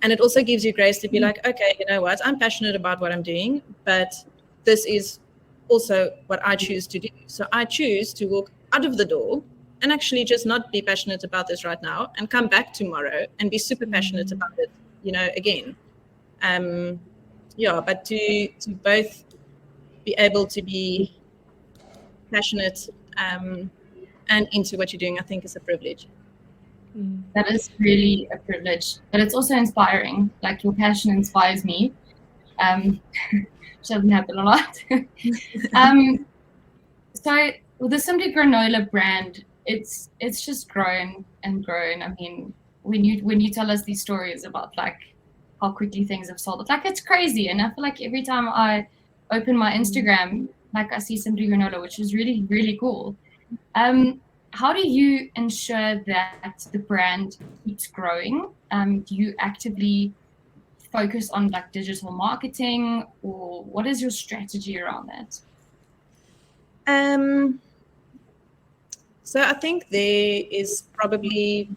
And it also gives you grace to be like, okay, you know what? I'm passionate about what I'm doing, but this is also what I choose to do. So I choose to walk out of the door and actually just not be passionate about this right now and come back tomorrow and be super passionate about it, again. But to both be able to be passionate and into what you're doing, I think is a privilege. That is really a privilege, but it's also inspiring. Like, your passion inspires me. Which doesn't happen a lot. So with the Simply Granola brand, it's just grown and grown. I mean, when you tell us these stories about like how quickly things have sold, it's crazy. And I feel like every time I open my Instagram, like I see Simply Granola, which is really, really cool. How do you ensure that the brand keeps growing? Do you actively focus on like digital marketing, or what is your strategy around that? So I think there is probably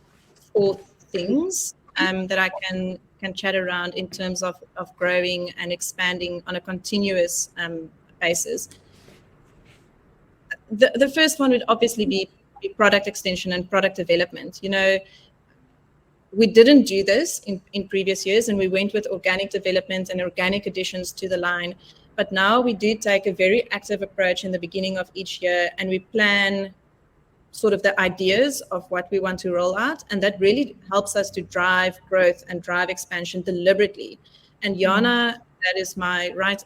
4 things that I can chat around in terms of growing and expanding on a continuous basis. The first one would obviously be product extension and product development. We didn't do this in previous years, and we went with organic development and organic additions to the line. But now we do take a very active approach in the beginning of each year, and we plan sort of the ideas of what we want to roll out. And that really helps us to drive growth and drive expansion deliberately. And Jana, that is my right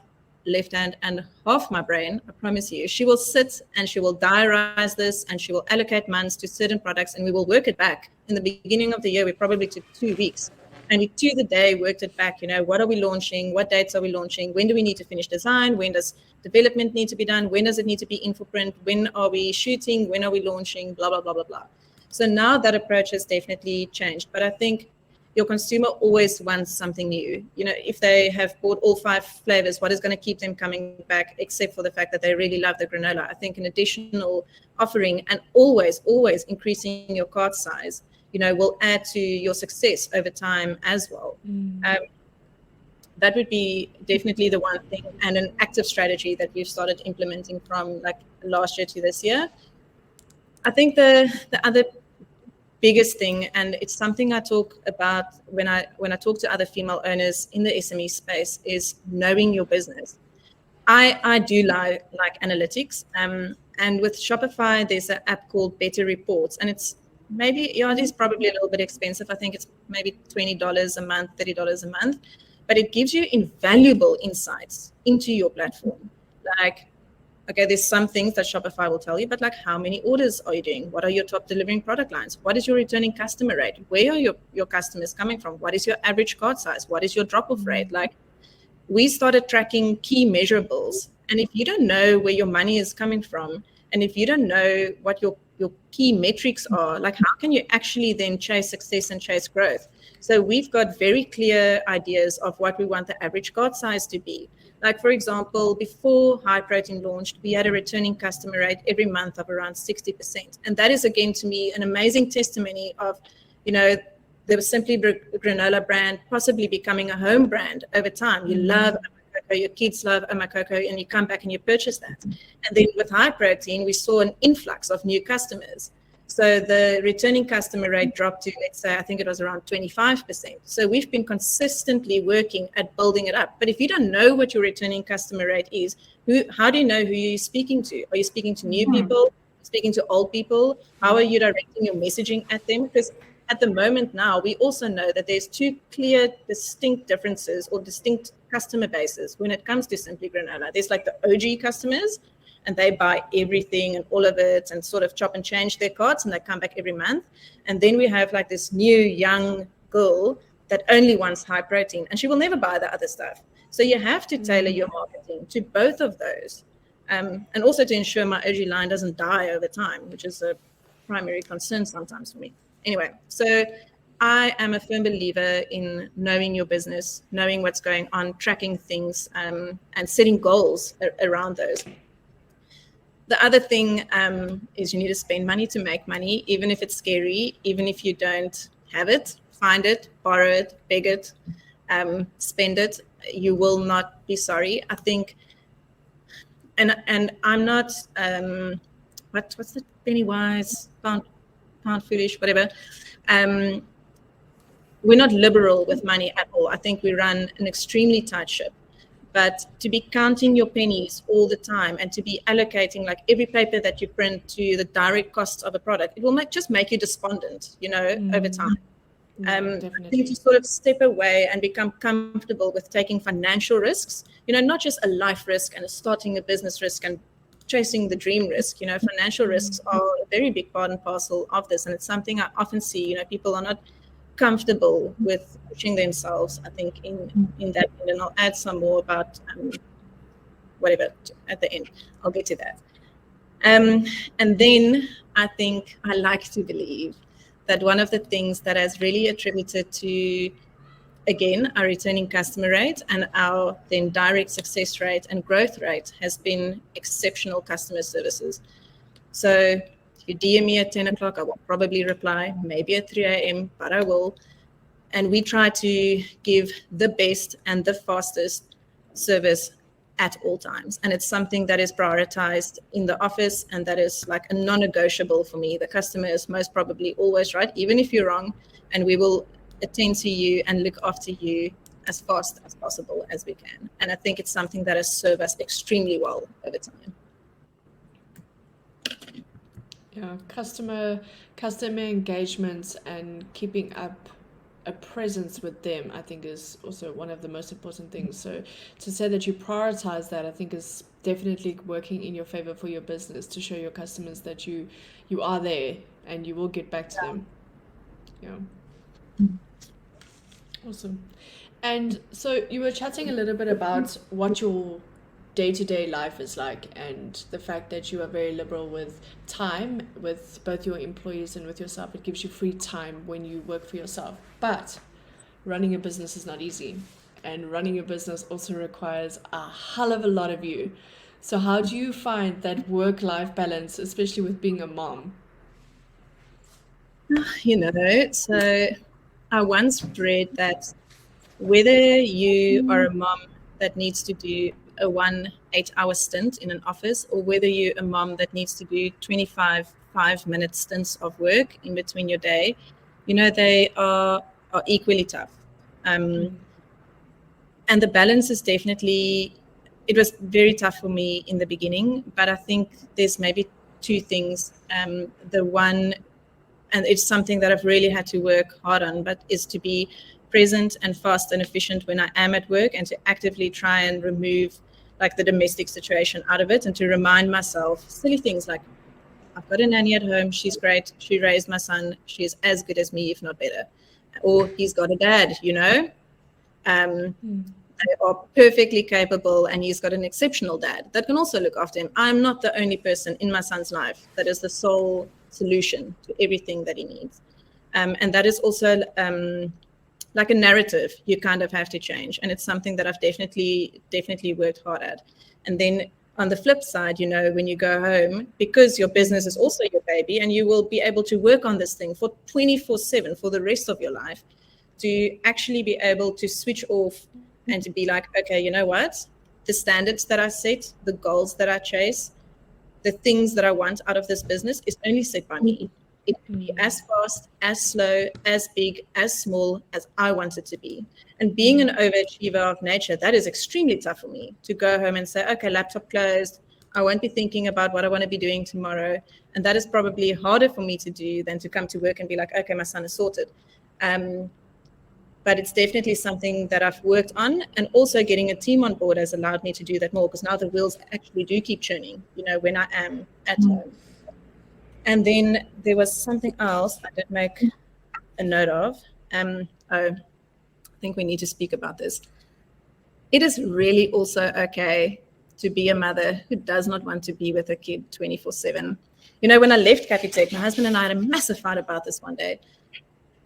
left hand and half my brain, I promise you. She will sit and she will diarize this and she will allocate months to certain products and we will work it back. In the beginning of the year, we probably took 2 weeks. And we to the day worked it back, what are we launching? What dates are we launching? When do we need to finish design? When does development need to be done? When does it need to be in for print? When are we shooting? When are we launching? Blah, blah, blah, blah, blah. So now that approach has definitely changed. But I think your consumer always wants something new. If they have bought all 5 flavors, what is going to keep them coming back, except for the fact that they really love the granola? I think an additional offering and always increasing your cart size, will add to your success over time as well. That would be definitely the one thing, and an active strategy that we've started implementing from like last year to this year. I think the other biggest thing, and it's something I talk about when I talk to other female owners in the SME space, is knowing your business. I do like analytics, and with Shopify there's an app called Better Reports, and it's it is probably a little bit expensive. I think it's maybe $20 a month, $30 a month, but it gives you invaluable insights into your platform. Like, okay, there's some things that Shopify will tell you, but like, how many orders are you doing? What are your top delivering product lines? What is your returning customer rate? Where are your customers coming from? What is your average cart size? What is your drop-off rate? Like, we started tracking key measurables. And if you don't know where your money is coming from, and if you don't know what your key metrics are, like, how can you actually then chase success and chase growth? So we've got very clear ideas of what we want the average cart size to be. Like, for example, before High Protein launched, we had a returning customer rate every month of around 60%. And that is, again, to me, an amazing testimony of, the Simply Granola brand possibly becoming a home brand over time. You love Cocoa, your kids love Cocoa, and you come back and you purchase that. And then with High Protein, we saw an influx of new customers. So the returning customer rate dropped to, let's say, I think it was around 25%. So we've been consistently working at building it up. But if you don't know what your returning customer rate is, how do you know who you're speaking to? Are you speaking to new people? Speaking to old people? How are you directing your messaging at them? Because at the moment now, we also know that there's 2 clear, distinct differences or distinct customer bases when it comes to Simply Granola. There's like the OG customers, and they buy everything and all of it and sort of chop and change their carts, and they come back every month. And then we have like this new young girl that only wants High Protein, and she will never buy the other stuff. So you have to tailor your marketing to both of those. And also to ensure my OG line doesn't die over time, which is a primary concern sometimes for me. Anyway, so I am a firm believer in knowing your business, knowing what's going on, tracking things, and setting goals around those. The other thing is you need to spend money to make money, even if it's scary, even if you don't have it, find it, borrow it, beg it, spend it. You will not be sorry. I think, and I'm not, what's the penny wise, pound foolish, whatever. We're not liberal with money at all. I think we run an extremely tight ship. But to be counting your pennies all the time and to be allocating like every paper that you print to the direct costs of a product, it will just make you despondent, over time. I think to sort of step away and become comfortable with taking financial risks, not just a life risk and starting a business risk and chasing the dream risk. Financial risks are a very big part and parcel of this. And it's something I often see, people are not comfortable with pushing themselves, I think, in that. And I'll add some more about whatever at the end. I'll get to that. And then I think I like to believe that one of the things that has really attributed to, again, our returning customer rate and our then direct success rate and growth rate has been exceptional customer services. So if you DM me at 10 o'clock, I will probably reply, maybe at 3 a.m., but I will. And we try to give the best and the fastest service at all times. And it's something that is prioritized in the office, and that is like a non-negotiable for me. The customer is most probably always right, even if you're wrong, and we will attend to you and look after you as fast as possible as we can. And I think it's something that has served us extremely well over time. Yeah, customer engagement and keeping up a presence with them, I think is also one of the most important things. So to say that you prioritize that, I think is definitely working in your favor for your business, to show your customers that you are there and you will get back to them. Yeah. Awesome. And so you were chatting a little bit about what your day-to-day life is like, and the fact that you are very liberal with time with both your employees and with yourself. It gives you free time when you work for yourself. But running a business is not easy, and running a business also requires a hell of a lot of you. So how do you find that work-life balance, especially with being a mom? So I once read that whether you are a mom that needs to do a 8-hour stint in an office, or whether you're a mom that needs to do 25 5-minute stints of work in between your day, they are equally tough. And the balance is definitely, it was very tough for me in the beginning, but I think there's maybe two things. The one, and it's something that I've really had to work hard on, but is to be present and fast and efficient when I am at work, and to actively try and remove like the domestic situation out of it, and to remind myself silly things like, I've got a nanny at home, she's great, she raised my son, she's as good as me, if not better. Or he's got a dad, they are perfectly capable, and he's got an exceptional dad that can also look after him. I'm not the only person in my son's life that is the sole solution to everything that he needs. And that is also like a narrative you kind of have to change. And it's something that I've definitely worked hard at. And then on the flip side, when you go home, because your business is also your baby, and you will be able to work on this thing for 24/7 for the rest of your life, to actually be able to switch off and to be like, okay, you know what? The standards that I set, the goals that I chase, the things that I want out of this business is only set by me. It can be as fast, as slow, as big, as small as I want it to be. And being an overachiever of nature, that is extremely tough for me, to go home and say, okay, laptop closed. I won't be thinking about what I want to be doing tomorrow. And that is probably harder for me to do than to come to work and be like, okay, my son is sorted. But it's definitely something that I've worked on, and also getting a team on board has allowed me to do that more, because now the wheels actually do keep churning, when I am at home. And then there was something else I did make a note of. I think we need to speak about this. It is really also okay to be a mother who does not want to be with a kid 24/7. When I left Capitec, my husband and I had a massive fight about this one day,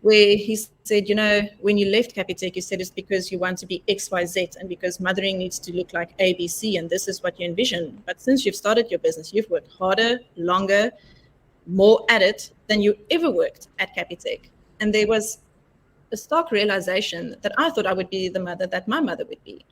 where he said, when you left Capitec, you said it's because you want to be XYZ, and because mothering needs to look like ABC, and this is what you envision. But since you've started your business, you've worked harder, longer, more at it than you ever worked at Capitec. And there was a stark realization that I thought I would be the mother that my mother would be.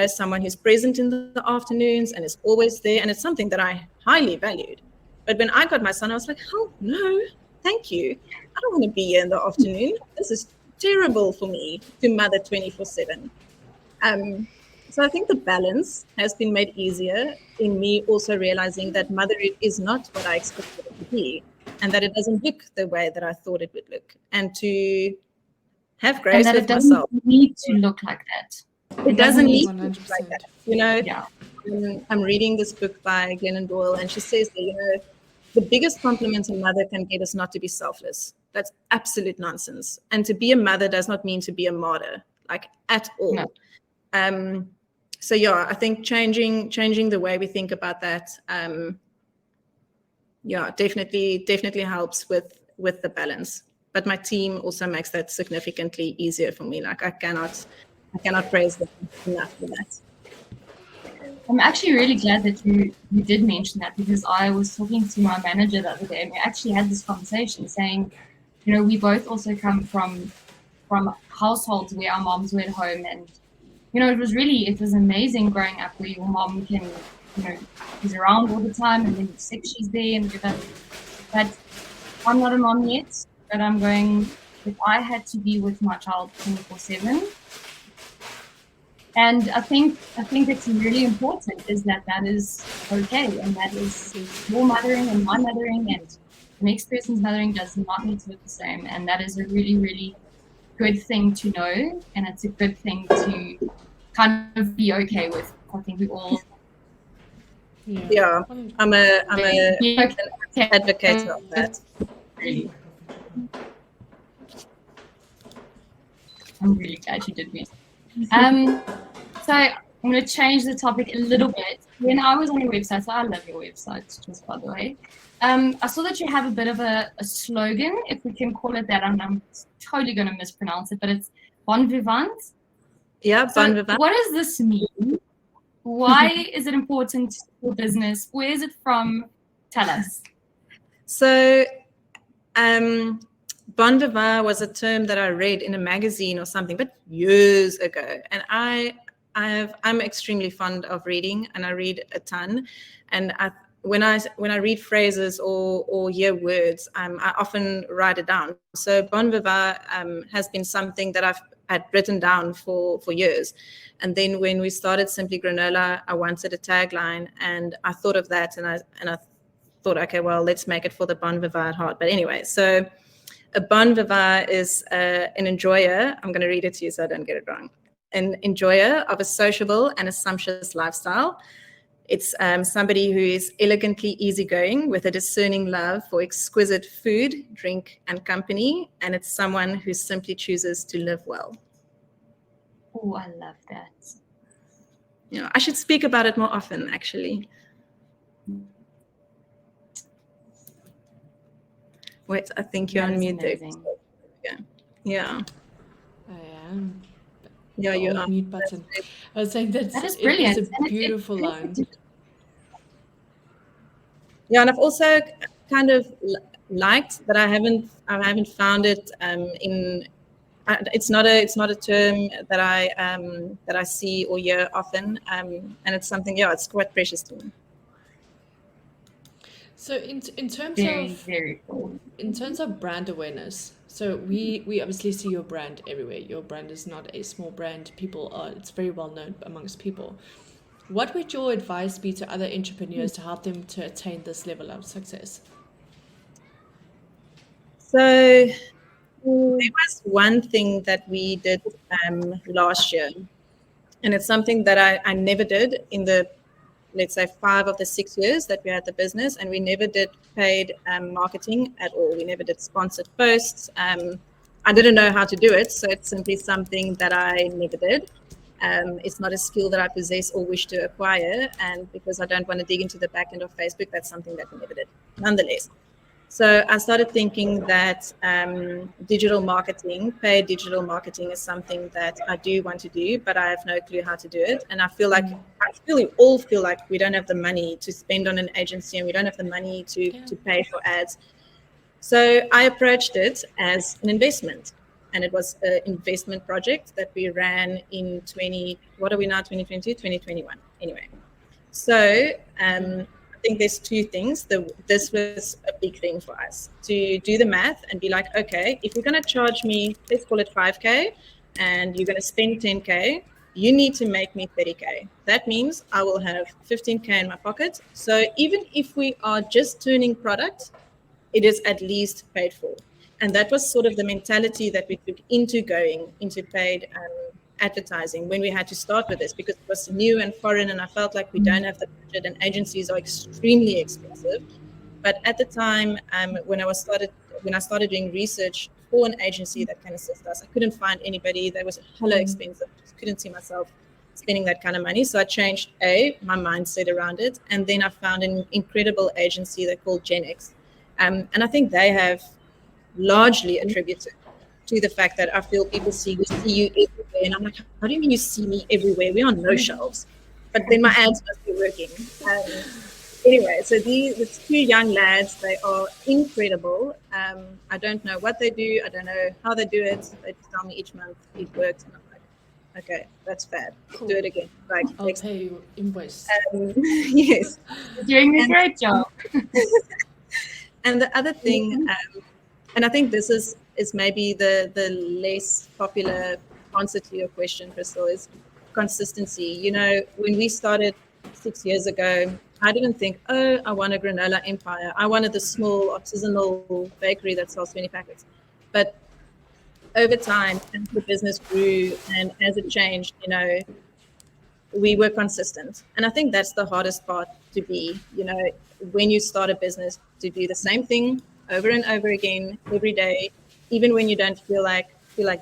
Someone who's present in the afternoons and is always there. And it's something that I highly valued. But when I got my son, I was like, oh, no, thank you. I don't want to be here in the afternoon. This is terrible for me to mother 24/7. So I think the balance has been made easier in me also realizing that mothering is not what I expected it to be, and that it doesn't look the way that I thought it would look, and to have grace with myself. It doesn't need to look like that. It doesn't need to look like that. Yeah. I'm reading this book by Glennon Doyle, and she says that, the biggest compliment a mother can get is not to be selfless. That's absolute nonsense. And to be a mother does not mean to be a martyr, like at all. No. So yeah, I think changing the way we think about that, definitely helps with the balance. But my team also makes that significantly easier for me. Like I cannot praise them enough for that. I'm actually really glad that you did mention that, because I was talking to my manager the other day, and we actually had this conversation saying, we both also come from households where our moms were at home, and it was amazing growing up where your mom can, she's around all the time, and then you're sick, she's there, and but I'm not a mom yet, but I'm going, if I had to be with my child 24/7, and I think it's really important is that is okay, and that is your mothering and my mothering, and the next person's mothering does not need to look the same, and that is a really, really good thing to know, and it's a good thing to kind of be okay with. I think we all Yeah, I'm a be okay. advocate of that. Really. I'm really glad you did me. So I'm going to change the topic a little bit. When I was on your website, so I love your website, just by the way. I saw that you have a bit of a slogan, if we can call it that. I'm totally going to mispronounce it, but it's Bon Vivant. Yeah, So Bon Vivant. what does this mean? Why is it important for business? Where is it from? Tell us. So, bon vivant was a term that I read in a magazine or something, but years ago. And I'm extremely fond of reading, and I read a ton. And when I read phrases or hear words, I often write it down. So bon vivant has been something that I've had written down for years. And then when we started Simply Granola, I wanted a tagline, and I thought of that, and I thought, okay, well, let's make it for the bon vivant heart. But anyway, so a bon vivant is an enjoyer. I'm going to read it to you so I don't get it wrong. An enjoyer of a sociable and a sumptuous lifestyle. It's somebody who is elegantly easygoing with a discerning love for exquisite food, drink, and company. And it's someone who simply chooses to live well. Oh, I love that. You know, I should speak about it more often, actually. Wait, I think you're on mute there. Yeah. I am. Yeah, you are. Mute button. I was saying that is brilliant. It's a beautiful line. Yeah, and I've also kind of liked that I haven't found it in. It's not a term that I see or hear often, and it's something. Yeah, it's quite precious to me. So in terms very cool. In terms of brand awareness, so we obviously see your brand everywhere. Your brand is not a small brand. It's very well known amongst people. What would your advice be to other entrepreneurs to help them to attain this level of success? So there was one thing that we did last year, and it's something that I never did in the, let's say, 5 of the 6 years that we had the business, and we never did paid marketing at all. We never did sponsored posts. I didn't know how to do it, so it's simply something that I never did. It's not a skill that I possess or wish to acquire, and because I don't want to dig into the back end of Facebook, that's something that we never did. Nonetheless, so I started thinking that digital marketing, paid digital marketing, is something that I do want to do, but I have no clue how to do it. And I feel like we all feel like we don't have the money to spend on an agency, and we don't have the money to pay for ads. So I approached it as an investment, and it was an investment project that we ran in 2021. Anyway, so I think there's 2 things. This was a big thing for us to do the math and be like, okay, if you're going to charge me, let's call it 5K, and you're going to spend 10K, you need to make me 30K. That means I will have 15K in my pocket. So even if we are just turning product, it is at least paid for. And that was sort of the mentality that we took into going into paid advertising when we had to start with this, because it was new and foreign, and I felt like we don't have the budget, and agencies are extremely expensive. But at the time, when I started doing research for an agency that can assist us, I couldn't find anybody. That was hella expensive. Just couldn't see myself spending that kind of money. So I changed my mindset around it, and then I found an incredible agency they called Gen X, and I think they have largely attributed to the fact that I feel people see you everywhere, and I'm like, how do you mean you see me everywhere? We're on no shelves, but then my ads must be working. Anyway, so these 2 young lads, they are incredible. I don't know what they do. I don't know how they do it. They just tell me each month it works, and I'm like, okay, that's bad. Cool. Do it again. Like, I'll pay you invoice. Yes, you're doing a great job. And the other thing, and I think this is maybe the less popular answer to your question, Crystal, is consistency. You know, when we started 6 years ago, I didn't think, oh, I want a granola empire. I wanted the small artisanal bakery that sells 20 packets. But over time, as the business grew and as it changed, we were consistent. And I think that's the hardest part to be, when you start a business, to do the same thing over and over again every day, even when you don't feel like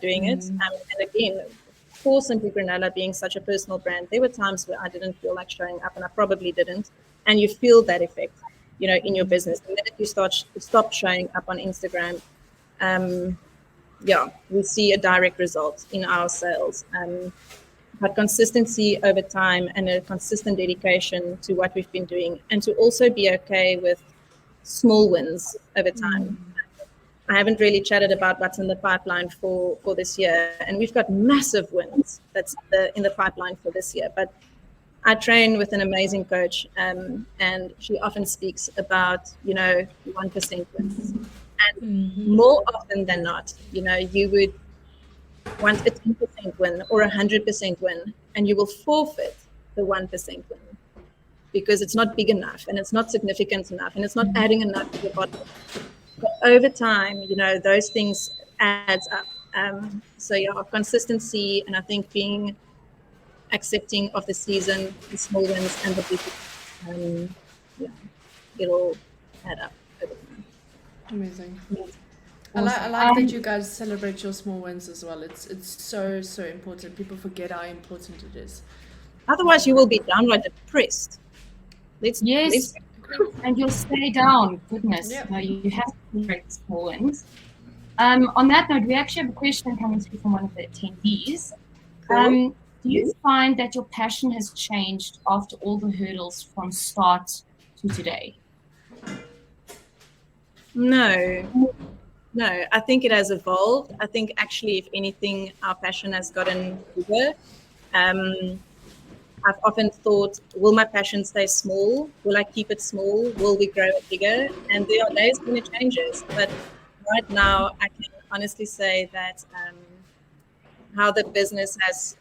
doing it. And again, for Simply Granola being such a personal brand, there were times where I didn't feel like showing up, and I probably didn't. And you feel that effect, in your business. The minute you stop showing up on Instagram, we see a direct result in our sales. But consistency over time and a consistent dedication to what we've been doing, and to also be okay with small wins over time. I haven't really chatted about what's in the pipeline for this year, and we've got massive wins that's in the pipeline for this year. But I train with an amazing coach, and she often speaks about 1% wins, and more often than not, you would want a 10% win or 100% win, and you will forfeit the 1% win because it's not big enough and it's not significant enough and it's not adding enough to your bottom. But over time, those things adds up. So consistency, and I think being accepting of the season, the small wins and the big, it'll add up over time. Amazing. I like that you guys celebrate your small wins as well. It's so important. People forget how important it is. Otherwise, you will be downright depressed. Yes, and you'll stay down. Goodness, Yep. no, you have to celebrate the small wins. On that note, we actually have a question coming through from one of the attendees. Cool. Do you find that your passion has changed after all the hurdles from start to today? No, I think it has evolved. I think actually, if anything, our passion has gotten bigger. I've often thought, will my passion stay small? Will I keep it small? Will we grow it bigger? And there are days when it changes. But right now, I can honestly say that how the business has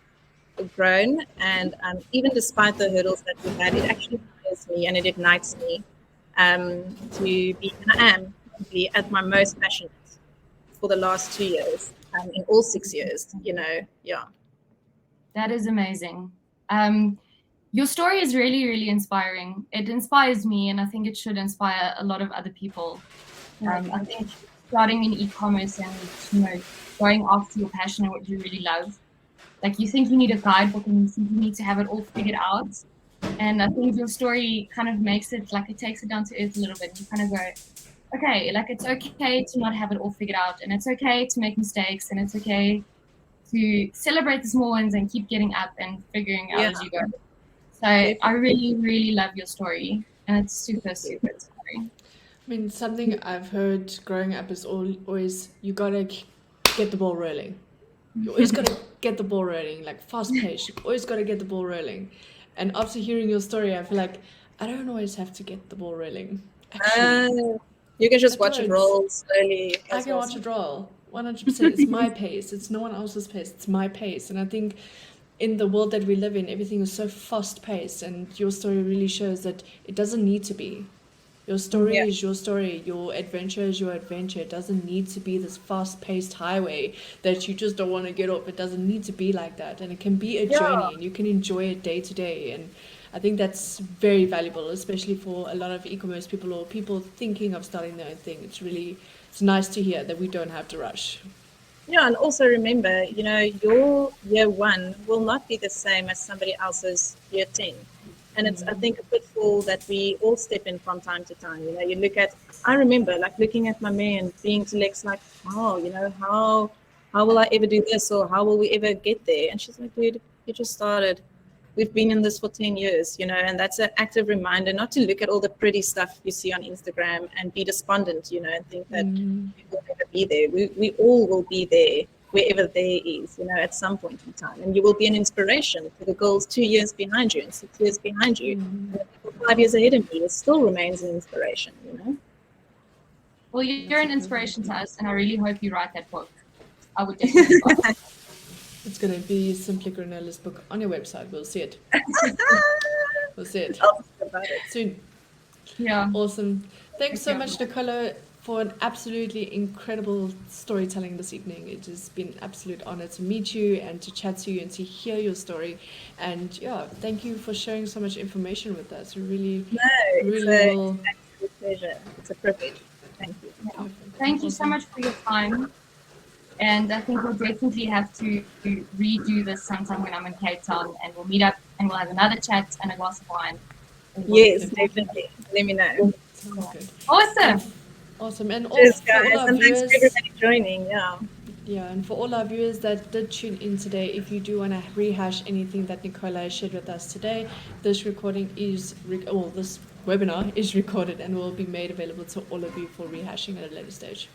grown, and even despite the hurdles that we had, it actually inspires me and it ignites me to be, and I am probably at my most passionate for the last 2 years, in all 6 years, That is amazing. Your story is really, really inspiring. It inspires me, and I think it should inspire a lot of other people. I think starting in e-commerce and going after your passion and what you really love. Like, you think you need a guidebook and you think you need to have it all figured out. And I think your story kind of makes it, like, it takes it down to earth a little bit. You kind of go, okay, like, it's okay to not have it all figured out, and it's okay to make mistakes, and it's okay to celebrate the small wins and keep getting up and figuring out as you go. So I really, really love your story, and it's super, super inspiring. I mean, something I've heard growing up is always you gotta get the ball rolling. You always gotta get the ball rolling, like fast paced. You always gotta get the ball rolling. And after hearing your story, I feel like I don't always have to get the ball rolling. Actually, you can just watch it roll slowly. I can watch it roll 100%. It's my pace. It's no one else's pace. It's my pace. And I think in the world that we live in, everything is so fast paced, and your story really shows that it doesn't need to be. Your story is your story. Your adventure is your adventure. It doesn't need to be this fast-paced highway that you just don't want to get off. It doesn't need to be like that. And it can be a journey, and you can enjoy it day to day. And I think that's very valuable, especially for a lot of e-commerce people or people thinking of starting their own thing. It's nice to hear that we don't have to rush. Yeah, and also remember, your year 1 will not be the same as somebody else's year 10. And it's, I think, a pitfall that we all step in from time to time. You look at, I remember like looking at my man being to Lex like, how will I ever do this, or how will we ever get there? And she's like, dude, you just started. We've been in this for 10 years, and that's an active reminder not to look at all the pretty stuff you see on Instagram and be despondent, and think that we will never be there. We all will be there, wherever there is, at some point in time. And you will be an inspiration to the girls 2 years behind you and 6 years behind you. And the people 5 years ahead of me, it still remains an inspiration, Well, you're an inspiration to us, and I really hope you write that book. I would definitely buy it. It's going to be Simply Granola's book on your website. We'll see it. We'll see it I'll think about it soon. Yeah. Awesome. Thanks so much, Nicola. for an absolutely incredible storytelling this evening. It has been an absolute honor to meet you and to chat to you and to hear your story. And yeah, thank you for sharing so much information with us. We really, It's really will. an absolute pleasure. It's a privilege. Thank you. Perfect. Thank you so Awesome. much for your time. And I think we'll definitely have to redo this sometime when I'm in Cape Town, and we'll meet up and we'll have another chat and a glass of wine. Yes, Definitely. definitely. Let me know. Sounds good. Awesome. Awesome. And Cheers, for all guys. our And thanks for viewers, everybody joining. Yeah. yeah, and for all our viewers that did tune in today, if you do want to rehash anything that Nicola shared with us today, this recording is, this webinar is recorded and will be made available to all of you for rehashing at a later stage.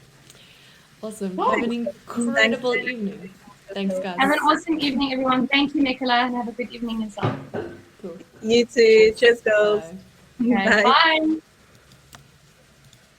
Awesome. Have an incredible Thanks. evening. Thanks, guys. Have an awesome evening, everyone. Thank you, Nicola, and have a good evening yourself. Cool. You too. Cheers, girls. Bye. Okay, bye.